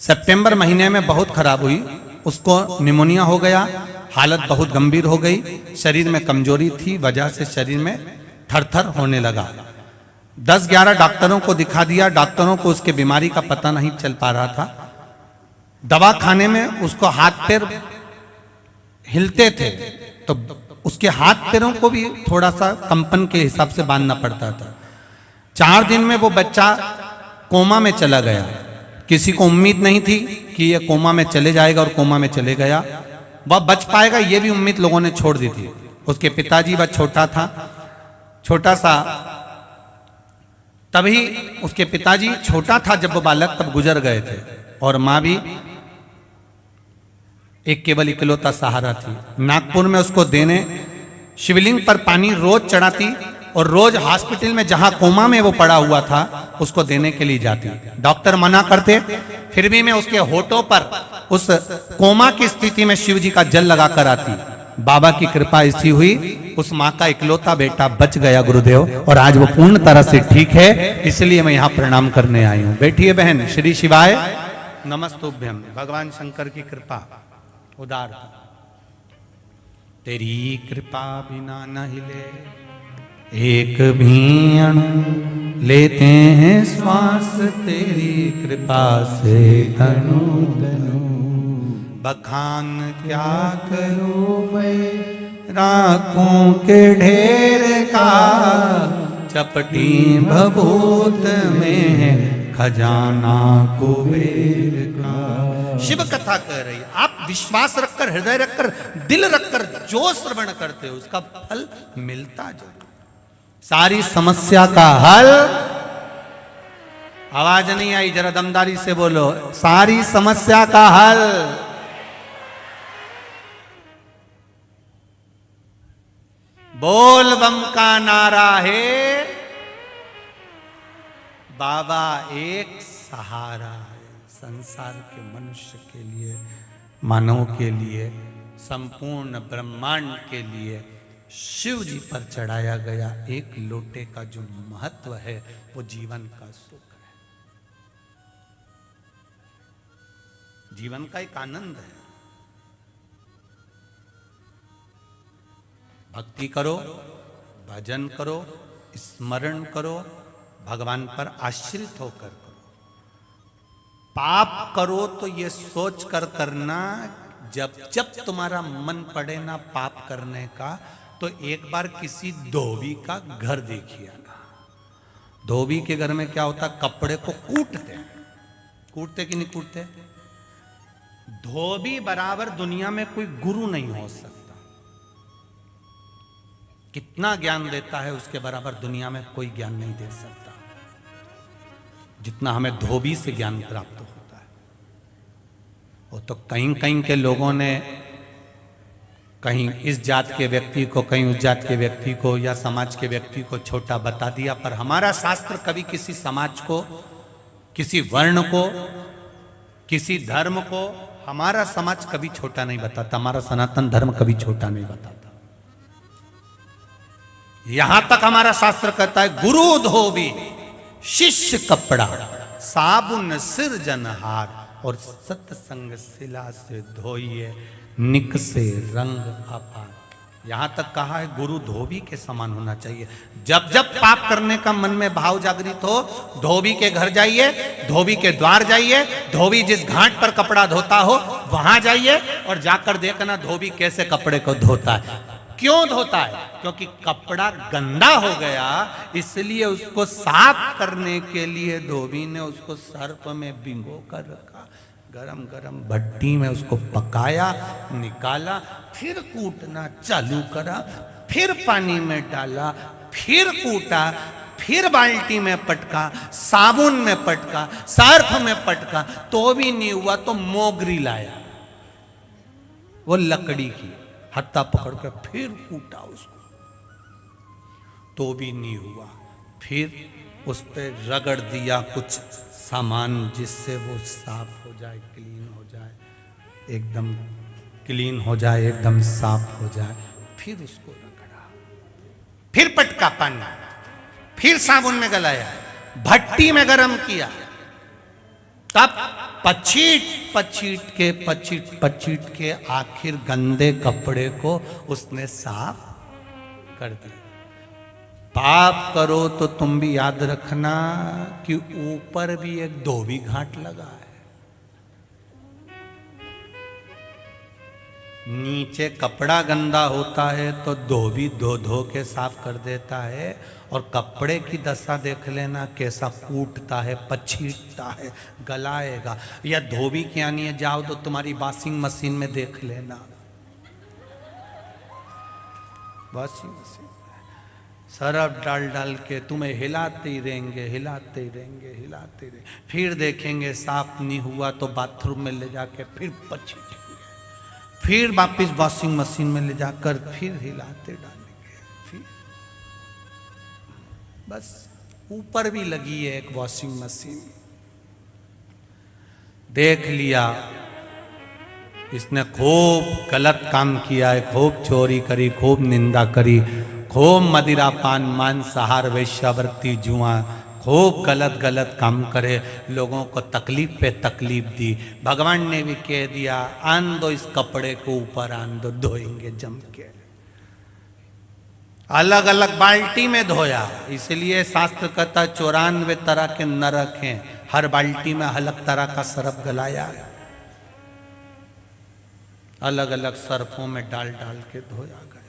सितंबर महीने में बहुत खराब हुई, उसको निमोनिया हो गया, हालत बहुत गंभीर हो गई, शरीर में कमजोरी थी, वजह से शरीर में थरथर होने लगा। 10-11 डॉक्टरों को दिखा दिया, डॉक्टरों को उसके बीमारी का पता नहीं चल पा रहा था। दवा खाने में उसको हाथ पैर हिलते थे तो उसके हाथ पैरों को भी थोड़ा सा कंपन के हिसाब से बांधना पड़ता था। 4 दिन में वो बच्चा कोमा में चला गया। किसी को उम्मीद नहीं थी कि ये कोमा में चले जाएगा और कोमा में चले गया। वह बच पाएगा ये भी उम्मीद लोगों ने छोड़ दी थी। उसके पिताजी वह छोटा था, छोटा सा, तभी उसके पिताजी छोटा था जब वो बालक तब गुजर गए थे, और माँ भी एक केवल इकलौता सहारा थी। नागपुर में उसको देने शिवलिंग पर पानी रोज चढ़ाती और रोज हॉस्पिटल में जहां कोमा में वो पड़ा हुआ था उसको देने के लिए जाती। डॉक्टर मना करते, फिर भी मैं उसके होठों पर उस कोमा की स्थिति में शिव जी का जल लगाकर आती। बाबा की कृपा ऐसी हुई, उस माँ का इकलौता बेटा बच गया गुरुदेव, और आज वो पूर्ण तरह से ठीक है, इसलिए मैं यहाँ प्रणाम करने आई हूँ। बैठिए बहन। श्री शिवाय नमस्तुभ्यम। भगवान शंकर की कृपा उदार, तेरी कृपा बिना न हिले एक भी अणु, लेते हैं श्वास तेरी कृपा से तनु तनु। बखान क्या करूं मैं राखों के ढेर का, चपटी भभूत में है खजाना कुबेर का। शिव कथा कह रही है, आप विश्वास रखकर, हृदय रखकर, दिल रखकर जो श्रवण करते हो उसका फल मिलता जरूर। सारी समस्या का हल, आवाज नहीं आई, जरा दमदारी से बोलो, सारी समस्या का हल बोल बम का नारा है। बाबा एक सहारा है संसार के मनुष्य के लिए, मानव के लिए, संपूर्ण ब्रह्मांड के लिए। शिव जी पर चढ़ाया गया एक लोटे का जो महत्व है वो जीवन का सुख है, जीवन का एक आनंद है। भक्ति करो, भजन करो, स्मरण करो, भगवान पर आश्रित होकर करो। पाप करो तो ये सोच कर करना, जब जब तुम्हारा मन पड़े ना पाप करने का, तो एक बार किसी धोबी का घर देखिएगा। धोबी के घर में क्या होता, कपड़े को कूटते हैं, कूटते कि नहीं कूटते? धोबी बराबर दुनिया में कोई गुरु नहीं हो सकता। कितना ज्ञान देता है उसके बराबर दुनिया में कोई ज्ञान नहीं दे सकता, जितना हमें धोबी से ज्ञान प्राप्त होता है। वो तो कहीं कहीं के लोगों ने कहीं इस जात के व्यक्ति को, कहीं उस जात के व्यक्ति को या समाज के व्यक्ति को छोटा बता दिया, पर हमारा शास्त्र कभी किसी समाज को, किसी वर्ण को, किसी धर्म को, हमारा समाज कभी छोटा नहीं बताता। हमारा सनातन धर्म कभी छोटा नहीं बताता। यहां तक हमारा शास्त्र कहता है गुरु धोबी, शिष्य कपड़ा, साबुन सिरजनहार, और सत्संग शिला से धोइए, निक से रंग अपार। यहां तक कहा है गुरु धोबी के समान होना चाहिए। जब जब पाप करने का मन में भाव जागृत हो, धोबी के घर जाइए, धोबी के द्वार जाइए, धोबी जिस घाट पर कपड़ा धोता हो वहां जाइए और जाकर देखना धोबी कैसे कपड़े को धोता है। क्यों धोता है? क्योंकि कपड़ा गंदा हो गया, इसलिए उसको साफ करने के लिए धोबी ने उसको सर्प में भिगो कर रखा, गरम गरम भट्टी में उसको पकाया, निकाला, फिर कूटना चालू करा, फिर पानी में डाला, फिर कूटा, फिर बाल्टी में पटका, साबुन में पटका, सर्फ में पटका, तो भी नहीं हुआ तो मोगरी लाया, वो लकड़ी की, हत्था पकड़ कर फिर कूटा उसको, तो भी नहीं हुआ। फिर उस पर रगड़ दिया कुछ सामान जिससे वो साफ हो जाए, क्लीन हो जाए, एकदम क्लीन हो जाए, एकदम साफ हो जाए। फिर उसको रगड़ा, फिर पटका पानी, फिर साबुन में गलाया, भट्टी में गरम किया, तब पचीट के आखिर गंदे कपड़े को उसने साफ कर दिया। पाप करो तो तुम भी याद रखना कि ऊपर भी एक धोबी घाट लगा है। नीचे कपड़ा गंदा होता है तो धोबी धो धो के साफ कर देता है, और कपड़े की दशा देख लेना कैसा कूटता है, पछीटता है, गलाएगा। या धोबी के यानी जाओ तो तुम्हारी वॉशिंग मशीन में देख लेना, वॉशिंग मशीन सरफ डाल डाल के तुम्हें हिलाते ही रहेंगे, हिलाते ही रहेंगे, हिलाते ही रहेंगे। फिर देखेंगे साफ नहीं हुआ तो बाथरूम में ले जाके फिर पछीटेंगे, फिर वापस वॉशिंग मशीन में ले जाकर फिर हिलाते डालेंगे। फिर बस ऊपर भी लगी है एक वॉशिंग मशीन। देख लिया इसने खूब गलत काम किया है, खूब चोरी करी, खूब निंदा करी, खूब मदिरा पान मांसाहार वेश्यावृत्ति जुआ, खूब गलत गलत काम करे, लोगों को तकलीफ पे तकलीफ दी। भगवान ने भी कह दिया आन दो इस कपड़े को ऊपर, आन दो, धोएंगे जम के। अलग अलग बाल्टी में धोया, इसलिए शास्त्र कहता 94 तरह के नरक हैं, हर बाल्टी में अलग तरह का सर्फ गलाया, अलग अलग सर्फों में डाल डाल के धोया गया।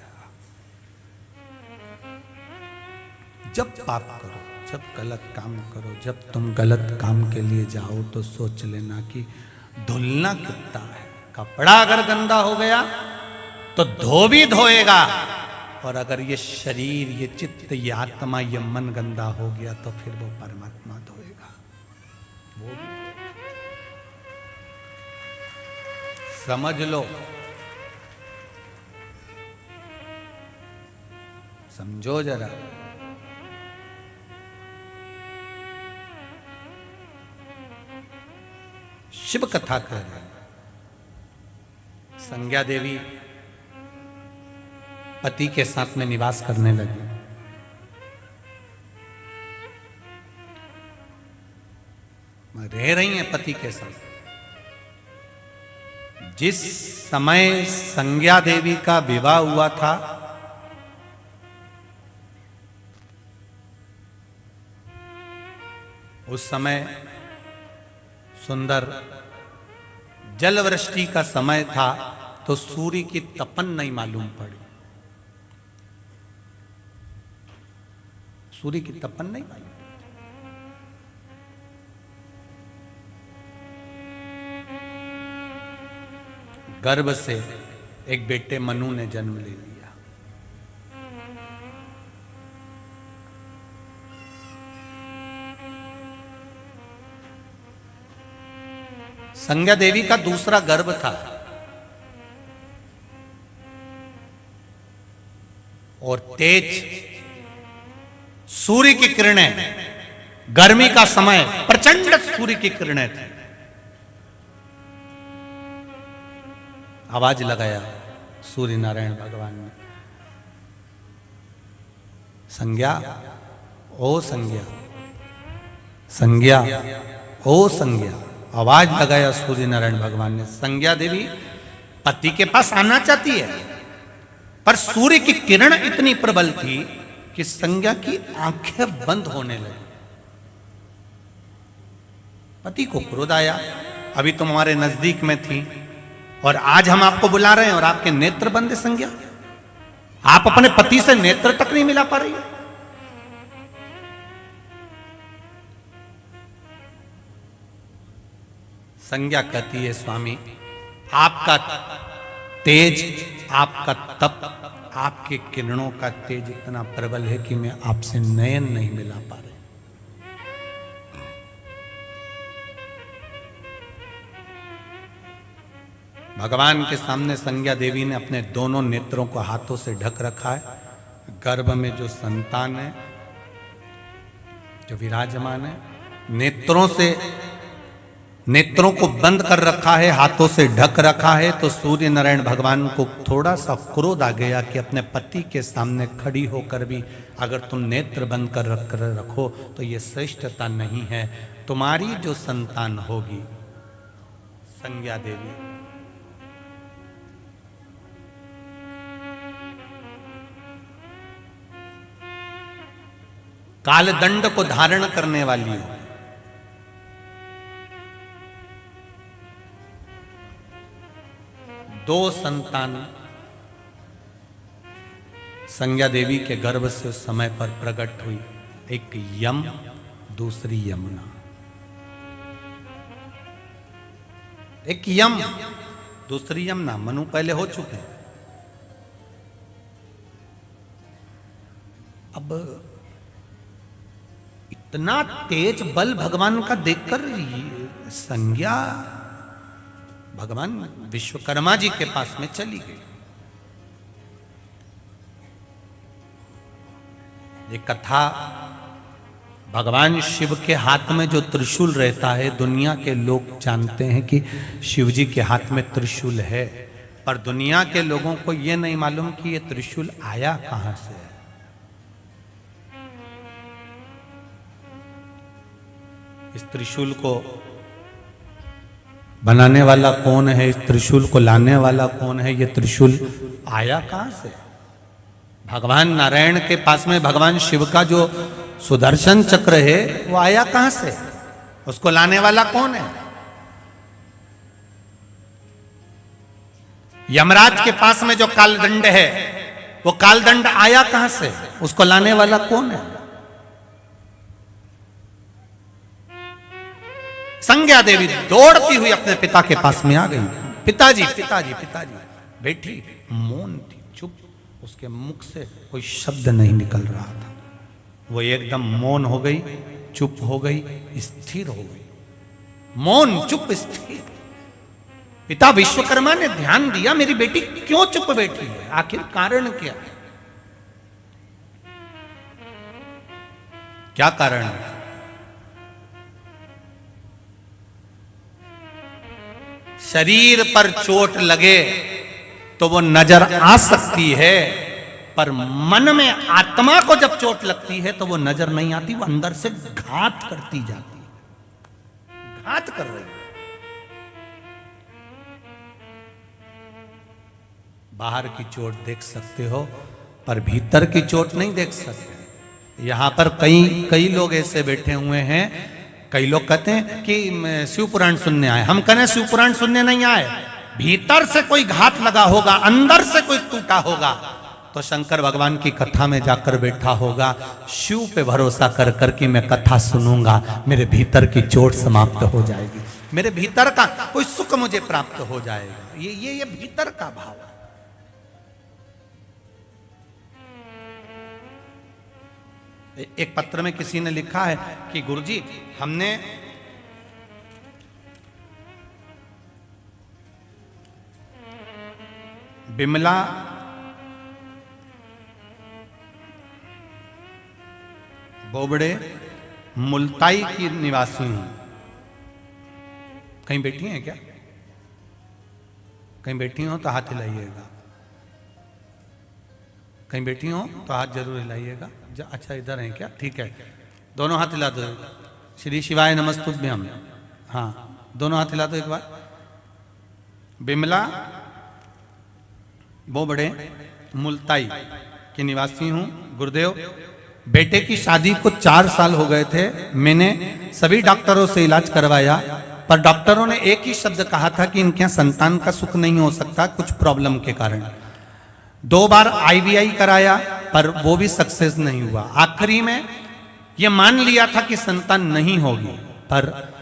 जब पाप करो, जब गलत काम करो, जब तुम गलत काम के लिए जाओ तो सोच लेना कि धुलना कितना है। कपड़ा अगर गंदा हो गया तो धोबी धोएगा, और अगर ये शरीर, ये चित्त, ये आत्मा, ये मन गंदा हो गया तो फिर वो परमात्मा धोएगा, वो भी। समझ लो, समझो जरा। शिव कथा कह रहे हैं, संज्ञा देवी पति के साथ में निवास करने लगी। रह रही हैं पति के साथ। जिस समय संज्ञा देवी का विवाह हुआ था, उस समय सुंदर जलवृष्टि का समय था, तो सूर्य की तपन नहीं मालूम पड़ी, सूर्य की तपन नहीं मालूम। गर्भ से एक बेटे मनु ने जन्म ले लिया। संज्ञा देवी का दूसरा गर्भ था और तेज सूर्य की किरणें, गर्मी का समय, प्रचंड सूर्य की किरणें थी। आवाज लगाया सूर्य नारायण भगवान ने, संज्ञा, ओ संज्ञा, संज्ञा, ओ संज्ञा। आवाज लगाया सूर्य नारायण भगवान ने। संज्ञा देवी पति के पास आना चाहती है, पर सूर्य की किरण इतनी प्रबल थी कि संज्ञा की आंखें बंद होने लगी। पति को क्रोध आया, अभी तुम हमारे नजदीक में थी और आज हम आपको बुला रहे हैं और आपके नेत्र बंद है। संज्ञा, आप अपने पति से नेत्र तक नहीं मिला पा रही। संज्ञा कहती है, स्वामी आपका तेज, आपका तप, आपके किरणों का तेज इतना प्रबल है कि मैं आपसे नयन नहीं मिला पा रही। भगवान के सामने संज्ञा देवी ने अपने दोनों नेत्रों को हाथों से ढक रखा है। गर्भ में जो संतान है, जो विराजमान है, नेत्रों को बंद कर रखा है, हाथों से ढक रखा है। तो सूर्य नारायण भगवान को थोड़ा सा क्रोध आ गया कि अपने पति के सामने खड़ी होकर भी अगर तुम नेत्र बंद कर रखो तो ये श्रेष्ठता नहीं है। तुम्हारी जो संतान होगी संज्ञा देवी, कालदंड को धारण करने वाली हो। दो संतान संज्ञा देवी के गर्भ से उस समय पर प्रकट हुई, एक यम, दूसरी यमुना। एक यम, दूसरी यमुना। मनु पहले हो चुके हैं। अब इतना तेज बल भगवान का देखकर संज्ञा भगवान विश्वकर्मा जी के पास में चली गई। ये कथा, भगवान शिव के हाथ में जो त्रिशूल रहता है, दुनिया के लोग जानते हैं कि शिव जी के हाथ में त्रिशूल है, पर दुनिया के लोगों को यह नहीं मालूम कि ये त्रिशूल आया कहां से है। इस त्रिशूल को बनाने वाला कौन है, इस त्रिशूल को लाने वाला कौन है, ये त्रिशूल आया कहां से? भगवान नारायण के पास में भगवान शिव का जो सुदर्शन चक्र है वो आया कहां से? उसको लाने वाला कौन है? यमराज के पास में जो कालदंड है वो कालदंड आया कहां से? उसको लाने वाला कौन है? संज्ञा देवी दौड़ती हुई अपने पिता के पास में आ गई। पिताजी, पिताजी, पिताजी। बैठी, मौन थी, चुप। उसके मुख से कोई शब्द नहीं निकल रहा था। वो एकदम मौन हो गई, चुप हो गई, स्थिर हो गई। मौन, चुप, स्थिर। पिता विश्वकर्मा ने ध्यान दिया, मेरी बेटी क्यों चुप बैठी है, आखिर कारण क्या है? क्या कारण है? शरीर पर चोट लगे तो वो नजर आ सकती है, पर मन में, आत्मा को जब चोट लगती है तो वो नजर नहीं आती, वो अंदर से घात करती जाती है। घात कर रही है। बाहर की चोट देख सकते हो पर भीतर की चोट नहीं देख सकते। यहां पर कई लोग ऐसे बैठे हुए हैं, कई लोग कहते हैं कि शिव पुराण सुनने आए। हम कहने शिव पुराण सुनने नहीं आए, भीतर से कोई घात लगा होगा, अंदर से कोई टूटा होगा तो शंकर भगवान की कथा में जाकर बैठा होगा, शिव पे भरोसा कर कर कि मैं कथा सुनूंगा, मेरे भीतर की चोट समाप्त हो जाएगी, मेरे भीतर का कोई सुख मुझे प्राप्त हो जाएगा। ये भीतर का भाव है। एक पत्र में किसी ने लिखा है कि गुरुजी हमने बिमला बोबड़े मुल्ताई की निवासी हूं। कहीं बैठी हैं क्या? कहीं बैठी हो तो हाथ हिलाइएगा। कहीं बैठी हो तो हाथ जरूर हिलाइएगा। अच्छा इधर हैं क्या? ठीक है, दोनों हाथ हिला दो। श्री शिवाय नमस्तुभ्यम। हाँ, दोनों हाथ हिला दो एक बार। बिमला बोबड़े मुल्ताई की निवासी हूं। गुरुदेव, बेटे की शादी को 4 साल हो गए थे। मैंने सभी डॉक्टरों से इलाज करवाया, पर डॉक्टरों ने एक ही शब्द कहा था कि इनके यहाँ संतान का सुख नहीं हो सकता कुछ प्रॉब्लम के कारण। 2 बार IVI कराया पर वो भी सक्सेस नहीं हुआ। आखिरी में ये मान लिया था कि संतान नहीं होगी। पर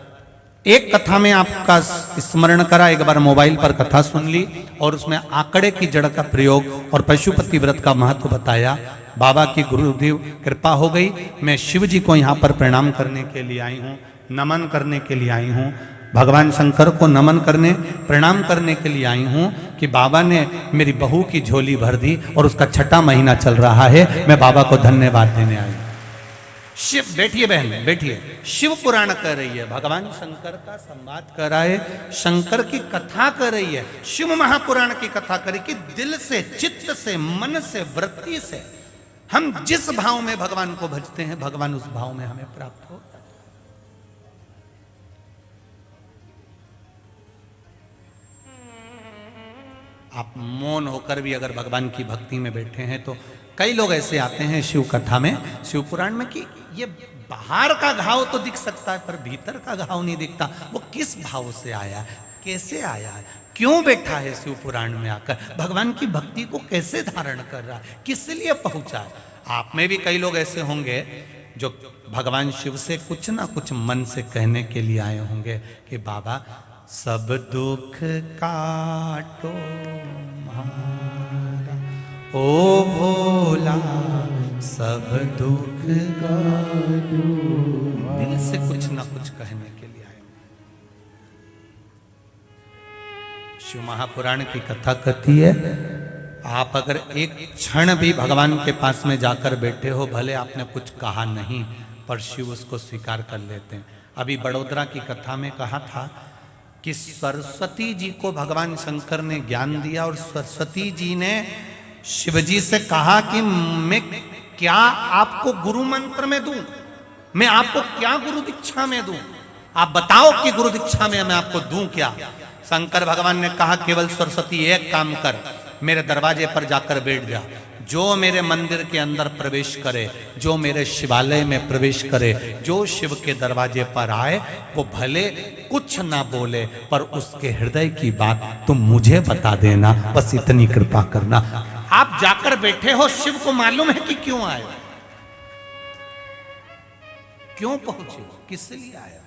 एक कथा में आपका स्मरण करा, एक बार मोबाइल पर कथा सुन ली और उसमें आंकड़े की जड़ का प्रयोग और पशुपति व्रत का महत्व बताया। बाबा की गुरुदेव कृपा हो गई। मैं शिव जी को यहाँ पर प्रणाम करने के लिए आई हूँ, नमन करने के लिए आई हूँ। भगवान शंकर को नमन करने प्रणाम करने के लिए आई हूँ कि बाबा ने मेरी बहू की झोली भर दी और उसका 6ठा महीना चल रहा है। मैं बाबा को धन्यवाद देने आई। शिव, बैठिए बहन बैठिए। शिव पुराण कर रही है, भगवान शंकर का संवाद कर रहा है, शंकर की कथा कर रही है। शिव महापुराण की कथा करी कि दिल से, चित्त से, मन से, वृत्ति से हम जिस भाव में भगवान को भजते हैं, भगवान उस भाव में हमें प्राप्त हो। आप मौन होकर भी अगर भगवान की भक्ति में बैठे हैं तो कई लोग ऐसे आते हैं शिव कथा में, शिव पुराण में, कि ये बाहर का घाव तो दिख सकता है पर भीतर का घाव नहीं दिखता। वो किस भाव से आया है, कैसे आया है, क्यों बैठा है शिव पुराण में आकर, भगवान की भक्ति को कैसे धारण कर रहा है, किस लिए पहुंचा है। आप में भी कई लोग ऐसे होंगे जो भगवान शिव से कुछ ना कुछ मन से कहने के लिए आए होंगे कि बाबा सब दुख काटो हमारा, ओ भोला सब दुख काटो। दिल से कुछ ना कुछ कहने के लिए आए। शिव महापुराण की कथा कहती है, आप अगर एक क्षण भी भगवान के पास में जाकर बैठे हो, भले आपने कुछ कहा नहीं पर शिव उसको स्वीकार कर लेते हैं। अभी बड़ोदरा की कथा में कहा था कि सरस्वती जी को भगवान शंकर ने ज्ञान दिया और सरस्वती जी ने शिवजी से कहा कि मैं क्या आपको गुरु मंत्र में दूं, मैं आपको क्या गुरु दीक्षा में दूं, आप बताओ कि गुरु दीक्षा में मैं आपको दूं क्या। शंकर भगवान ने कहा केवल सरस्वती एक काम कर, मेरे दरवाजे पर जाकर बैठ जा। जो मेरे मंदिर के अंदर प्रवेश करे, जो मेरे शिवालय में प्रवेश करे, जो शिव के दरवाजे पर आए, वो भले कुछ ना बोले पर उसके हृदय की बात तुम मुझे बता देना, बस इतनी कृपा करना। आप जाकर बैठे हो, शिव को मालूम है कि क्यों आए, क्यों पहुंचे, किस लिए आया।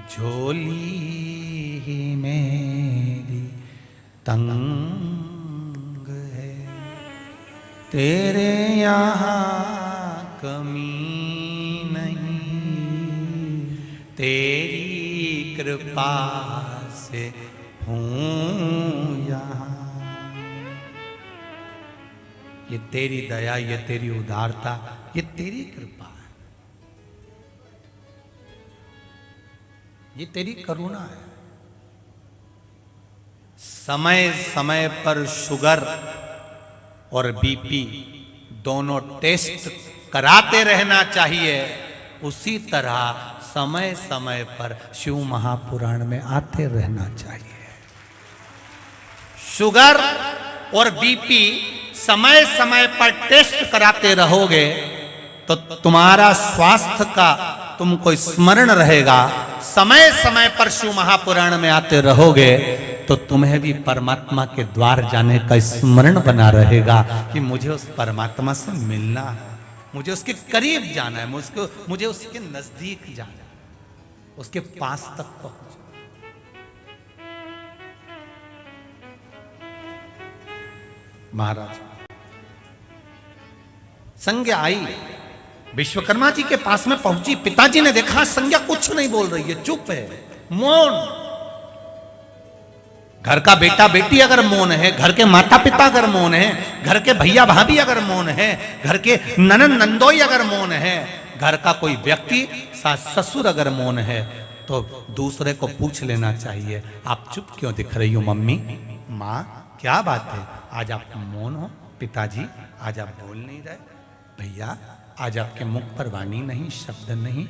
झोली मेरी तंग है, तेरे यहाँ कमी नहीं, तेरी कृपा से हूँ यहाँ। ये तेरी दया, ये तेरी उदारता, ये तेरी कृपा है, ये तेरी करुणा है। समय समय पर शुगर और बीपी दोनों टेस्ट कराते रहना चाहिए, उसी तरह समय समय पर शिव महापुराण में आते रहना चाहिए। शुगर और बीपी समय समय पर टेस्ट कराते रहोगे तो तुम्हारा स्वास्थ्य का तुमको स्मरण रहेगा। समय समय पर शिव महापुराण में आते रहोगे तो तुम्हें भी परमात्मा के द्वार जाने का स्मरण बना रहेगा कि मुझे उस परमात्मा से मिलना है। मुझे उसके करीब जाना है, मुझे उसके नजदीक जाना है, उसके पास तक पहुंच। महाराज संज्ञा आई, विश्वकर्मा जी के पास में पहुंची, पिताजी ने देखा संज्ञा कुछ नहीं बोल रही है, चुप है, मौन। घर का बेटा बेटी अगर मौन है, घर के माता पिता अगर मौन है, घर के भैया भाभी अगर मौन है, घर के ननन नंदोई अगर मौन है, घर का कोई व्यक्ति सास ससुर अगर मौन है, तो दूसरे को पूछ लेना चाहिए, आप चुप क्यों दिख रही हो मम्मी, माँ क्या बात है, आज आप मौन हो, पिताजी आज आप बोल नहीं रहे, भैया आज आपके मुख पर वाणी नहीं, शब्द नहीं,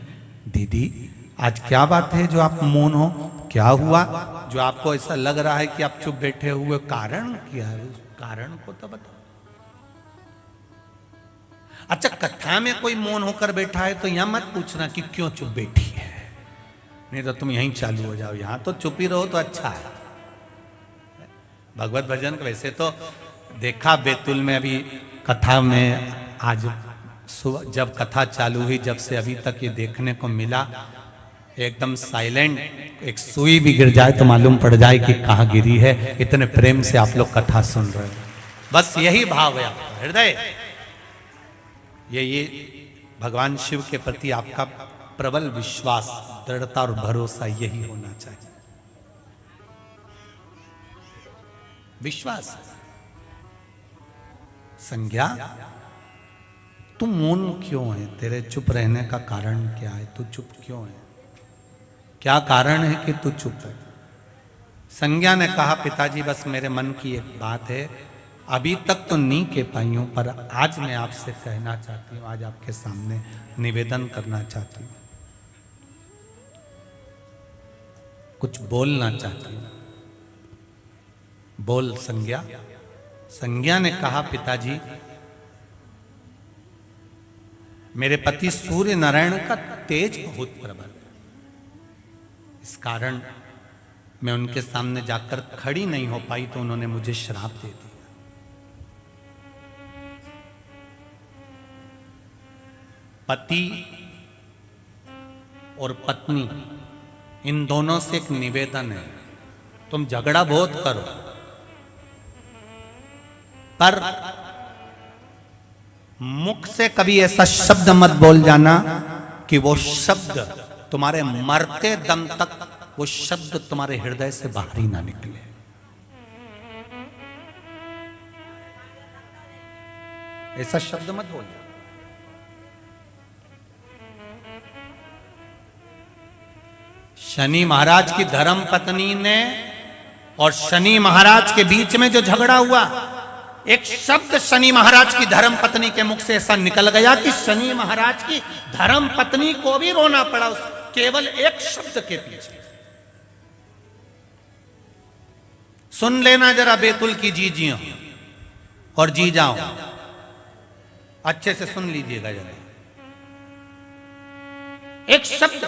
दीदी आज क्या बात है जो आप मौन हो, क्या हुआ जो आपको ऐसा लग रहा है कि आप चुप बैठे हुए, कारण क्या है, उस कारण को तो बताओ। अच्छा कथा में कोई मौन होकर बैठा है तो यहां मत पूछना कि क्यों चुप बैठी है, नहीं तो तुम यहीं चालू हो जाओ, यहां तो चुप ही रहो तो अच्छा है। भगवत भजन वैसे तो देखा बैतूल में अभी कथा में, आज सुबह जब कथा चालू हुई जब से अभी तक ये देखने को मिला, एकदम साइलेंट, एक सुई भी गिर जाए तो मालूम पड़ जाए कि कहाँ गिरी है, इतने प्रेम से आप लोग कथा सुन रहे हो, बस यही भाव है आपका हृदय, ये भगवान शिव के प्रति आपका प्रबल विश्वास, दृढ़ता और भरोसा यही होना चाहिए, विश्वास। संज्ञा तू मौन क्यों है, तेरे चुप रहने का कारण क्या है, तू चुप क्यों है, क्या कारण है कि तू चुप है। संज्ञा ने कहा पिताजी बस मेरे मन की एक बात है, अभी तक तो नहीं कह पाई हूं, पर आज मैं आपसे कहना चाहती हूं, आज आपके सामने निवेदन करना चाहती हूं, कुछ बोलना चाहती हूं, बोल संज्ञा। संज्ञा ने कहा पिताजी मेरे पति सूर्य नारायण का तेज बहुत प्रबल है, इस कारण मैं उनके सामने जाकर खड़ी नहीं हो पाई तो उन्होंने मुझे श्राप दे दिया। पति और पत्नी इन दोनों से एक निवेदन है, तुम झगड़ा बहुत करो पर मुख से कभी ऐसा शब्द मत बोल जाना कि वो शब्द तुम्हारे मरते दम तक वो शब्द तुम्हारे हृदय से बाहर ही ना निकले। ऐसा शब्द मत बोलना। शनि महाराज की धर्म पत्नी ने और शनि महाराज के बीच में जो झगड़ा हुआ, एक शब्द शनि महाराज की धर्म पत्नी के मुख से ऐसा निकल गया कि शनि महाराज की धर्म पत्नी को भी रोना पड़ा उस केवल एक शब्द के पीछे। सुन लेना जरा बैतूल की जीजियों और जी जाओ, अच्छे से सुन लीजिएगा जरा। एक शब्द,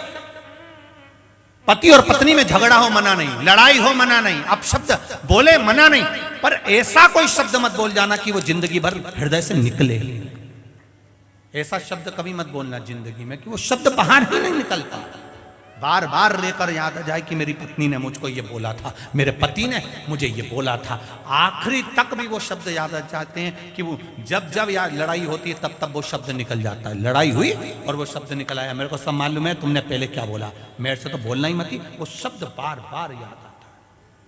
पति और पत्नी में झगड़ा हो मना नहीं, लड़ाई हो मना नहीं, आप शब्द बोले मना नहीं, पर ऐसा कोई शब्द मत बोल जाना कि वो जिंदगी भर हृदय से निकले। ऐसा शब्द कभी मत बोलना जिंदगी में कि वो शब्द बाहर ही नहीं निकलता। बार बार लेकर याद आ जाए कि मेरी पत्नी ने मुझको ये बोला था, मेरे पति ने मुझे ये बोला था, आखिरी तक भी वो शब्द याद आ जाते हैं कि वो जब जब यार लड़ाई होती है तब तब वो शब्द निकल जाता है। लड़ाई हुई और वो शब्द निकल आया, मेरे को सब मालूम है तुमने पहले क्या बोला, मेरे से तो बोलना ही मत ही, वो शब्द बार बार याद आता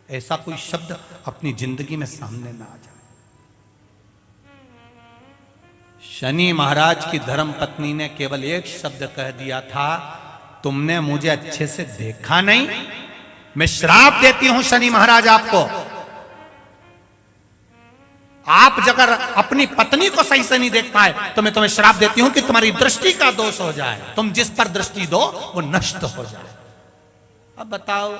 है। ऐसा कोई शब्द अपनी जिंदगी में सामने ना आ जाए। शनि महाराज की धर्म पत्नी ने केवल एक शब्द कह दिया था, तुमने मुझे अच्छे से देखा नहीं, मैं श्राप देती हूं शनि महाराज आपको। आप अगर अपनी पत्नी को सही से नहीं देख पाए तो मैं तुम्हें श्राप देती हूं कि तुम्हारी दृष्टि का दोष हो जाए, तुम जिस पर दृष्टि दो वो नष्ट हो जाए। अब बताओ,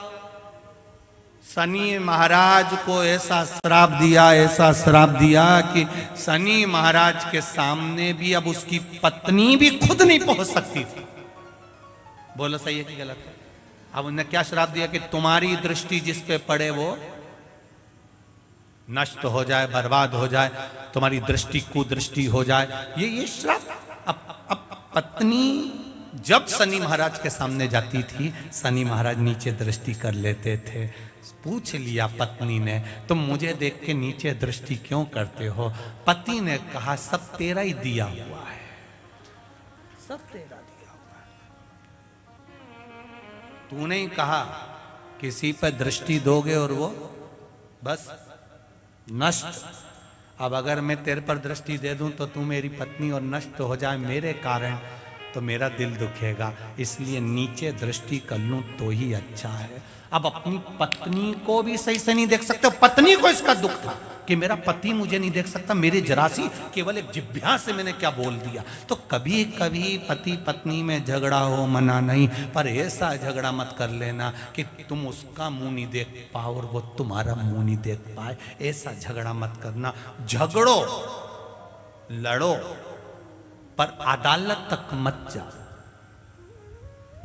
शनि महाराज को ऐसा श्राप दिया, ऐसा श्राप दिया कि शनि महाराज के सामने भी अब उसकी पत्नी भी खुद नहीं पहुंच सकती थी। बोलो सही है कि गलत है? अब उन्होंने क्या श्राप दिया कि तुम्हारी दृष्टि जिस पे पड़े वो नष्ट हो जाए, बर्बाद हो जाए, तुम्हारी दृष्टि कुदृष्टि हो जाए। ये श्राप अब पत्नी जब शनि महाराज के सामने जाती थी, शनि महाराज नीचे दृष्टि कर लेते थे। पूछ लिया पत्नी ने, तुम मुझे देख के नीचे दृष्टि क्यों करते हो? पति ने कहा, सब तेरा ही दिया हुआ है, सब तेरा दिया हुआ है। तूने ही कहा किसी पर दृष्टि दोगे और वो बस नष्ट। अब अगर मैं तेरे पर दृष्टि दे दूं तो तू मेरी पत्नी और नष्ट हो जाए मेरे कारण, तो मेरा दिल दुखेगा, इसलिए नीचे दृष्टि कर लूं तो ही अच्छा है। अब अपनी पत्नी को भी सही से नहीं देख सकते। पत्नी को इसका दुख था कि मेरा पति मुझे नहीं देख सकता, मेरी जरासी केवल एक जिभ्या से मैंने क्या बोल दिया। तो कभी कभी पति पत्नी में झगड़ा हो, मना नहीं, पर ऐसा झगड़ा मत कर लेना कि तुम उसका मुंह नहीं देख पाओ और वो तुम्हारा मुंह नहीं देख पाए। ऐसा झगड़ा मत करना। झगड़ो, लड़ो, पर अदालत तक मत जाओ।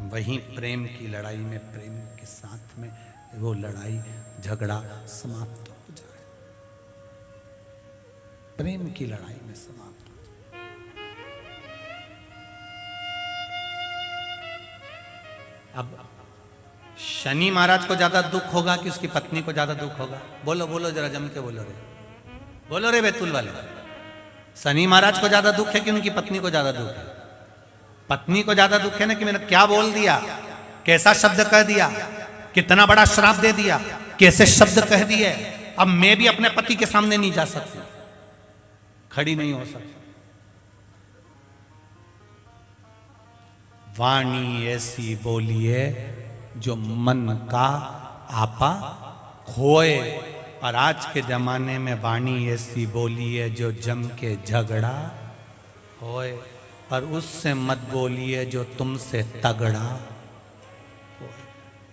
वहीं प्रेम की लड़ाई में, प्रेम के साथ में वो लड़ाई झगड़ा समाप्त हो जाए, प्रेम की लड़ाई में समाप्त हो जाए। अब शनि महाराज को ज्यादा दुख होगा कि उसकी पत्नी को ज्यादा दुख होगा? बोलो बोलो, जरा जम के बोलो रे, बोलो रे बैतूल वाले। शनि महाराज को ज्यादा दुख है कि उनकी पत्नी को ज्यादा दुख है? पत्नी को ज्यादा दुख है ना कि मैंने क्या बोल दिया, कैसा शब्द कह दिया, कितना बड़ा श्राप दे दिया, कैसे शब्द कह दिए। अब मैं भी अपने पति के सामने नहीं जा सकती, खड़ी नहीं हो सकती। वाणी ऐसी बोलिए जो मन का आपा खोए, और आज के जमाने में वाणी ऐसी बोलिए जो जम के झगड़ा होए, और उससे मत बोलिए जो तुमसे तगड़ा।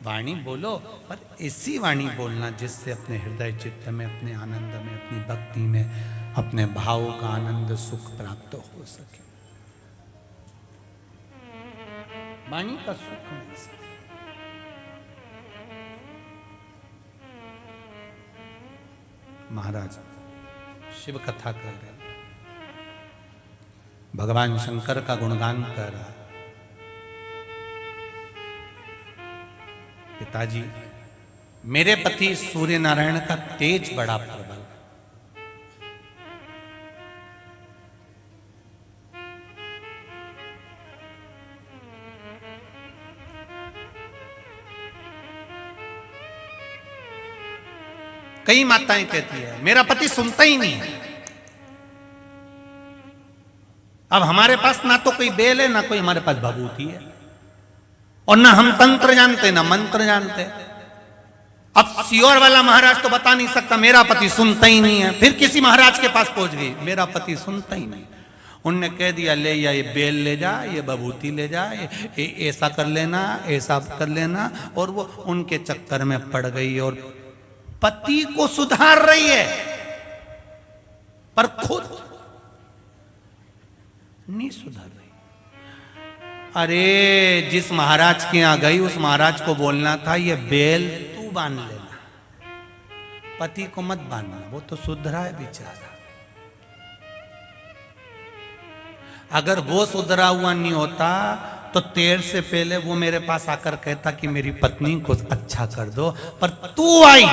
वाणी बोलो, पर ऐसी वाणी बोलना जिससे अपने हृदय चित्त में, अपने आनंद में, अपनी भक्ति में, अपने भाव का आनंद सुख प्राप्त हो सके। वाणी का सुख मिल सके। महाराज शिव कथा कर रहे, भगवान शंकर का गुणगान कर रहा। पिताजी, मेरे पति सूर्य नारायण का तेज बड़ा प्रबल, कई माताएं कहती है मेरा पति सुनता ही नहीं है। अब हमारे पास ना तो कोई बेल है, ना कोई हमारे पास भभूति है, और ना हम तंत्र जानते ना मंत्र जानते। अब सियोर वाला महाराज तो बता नहीं सकता मेरा पति सुनता ही नहीं है। फिर किसी महाराज के पास पहुंच गई, मेरा पति सुनता ही नहीं। उनने कह दिया ले या ये बेल ले जा, ये भभूति ले जा, ये ऐसा कर लेना, ऐसा कर लेना, और वो उनके चक्कर में पड़ गई और पति को सुधार रही है, पर खुद नहीं सुधर रही। अरे जिस महाराज के यहां गई उस महाराज को बोलना था ये बेल तू बांध लेना, पति को मत बांधना, वो तो सुधरा है बेचारा। अगर वो सुधरा हुआ नहीं होता तो तेर से पहले वो मेरे पास आकर कहता कि मेरी पत्नी को अच्छा कर दो, पर तू आई,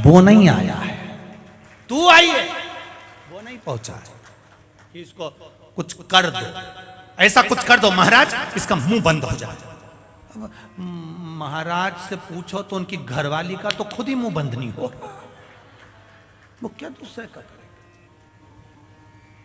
वो नहीं आया है। तू आई है, वो नहीं पहुंचा है कि इसको कुछ कर दो, ऐसा कुछ कर दो महाराज इसका मुंह बंद हो जाए। महाराज से पूछो तो उनकी घरवाली का तो खुद ही मुंह बंद नहीं हो, वो क्या दूसरे का।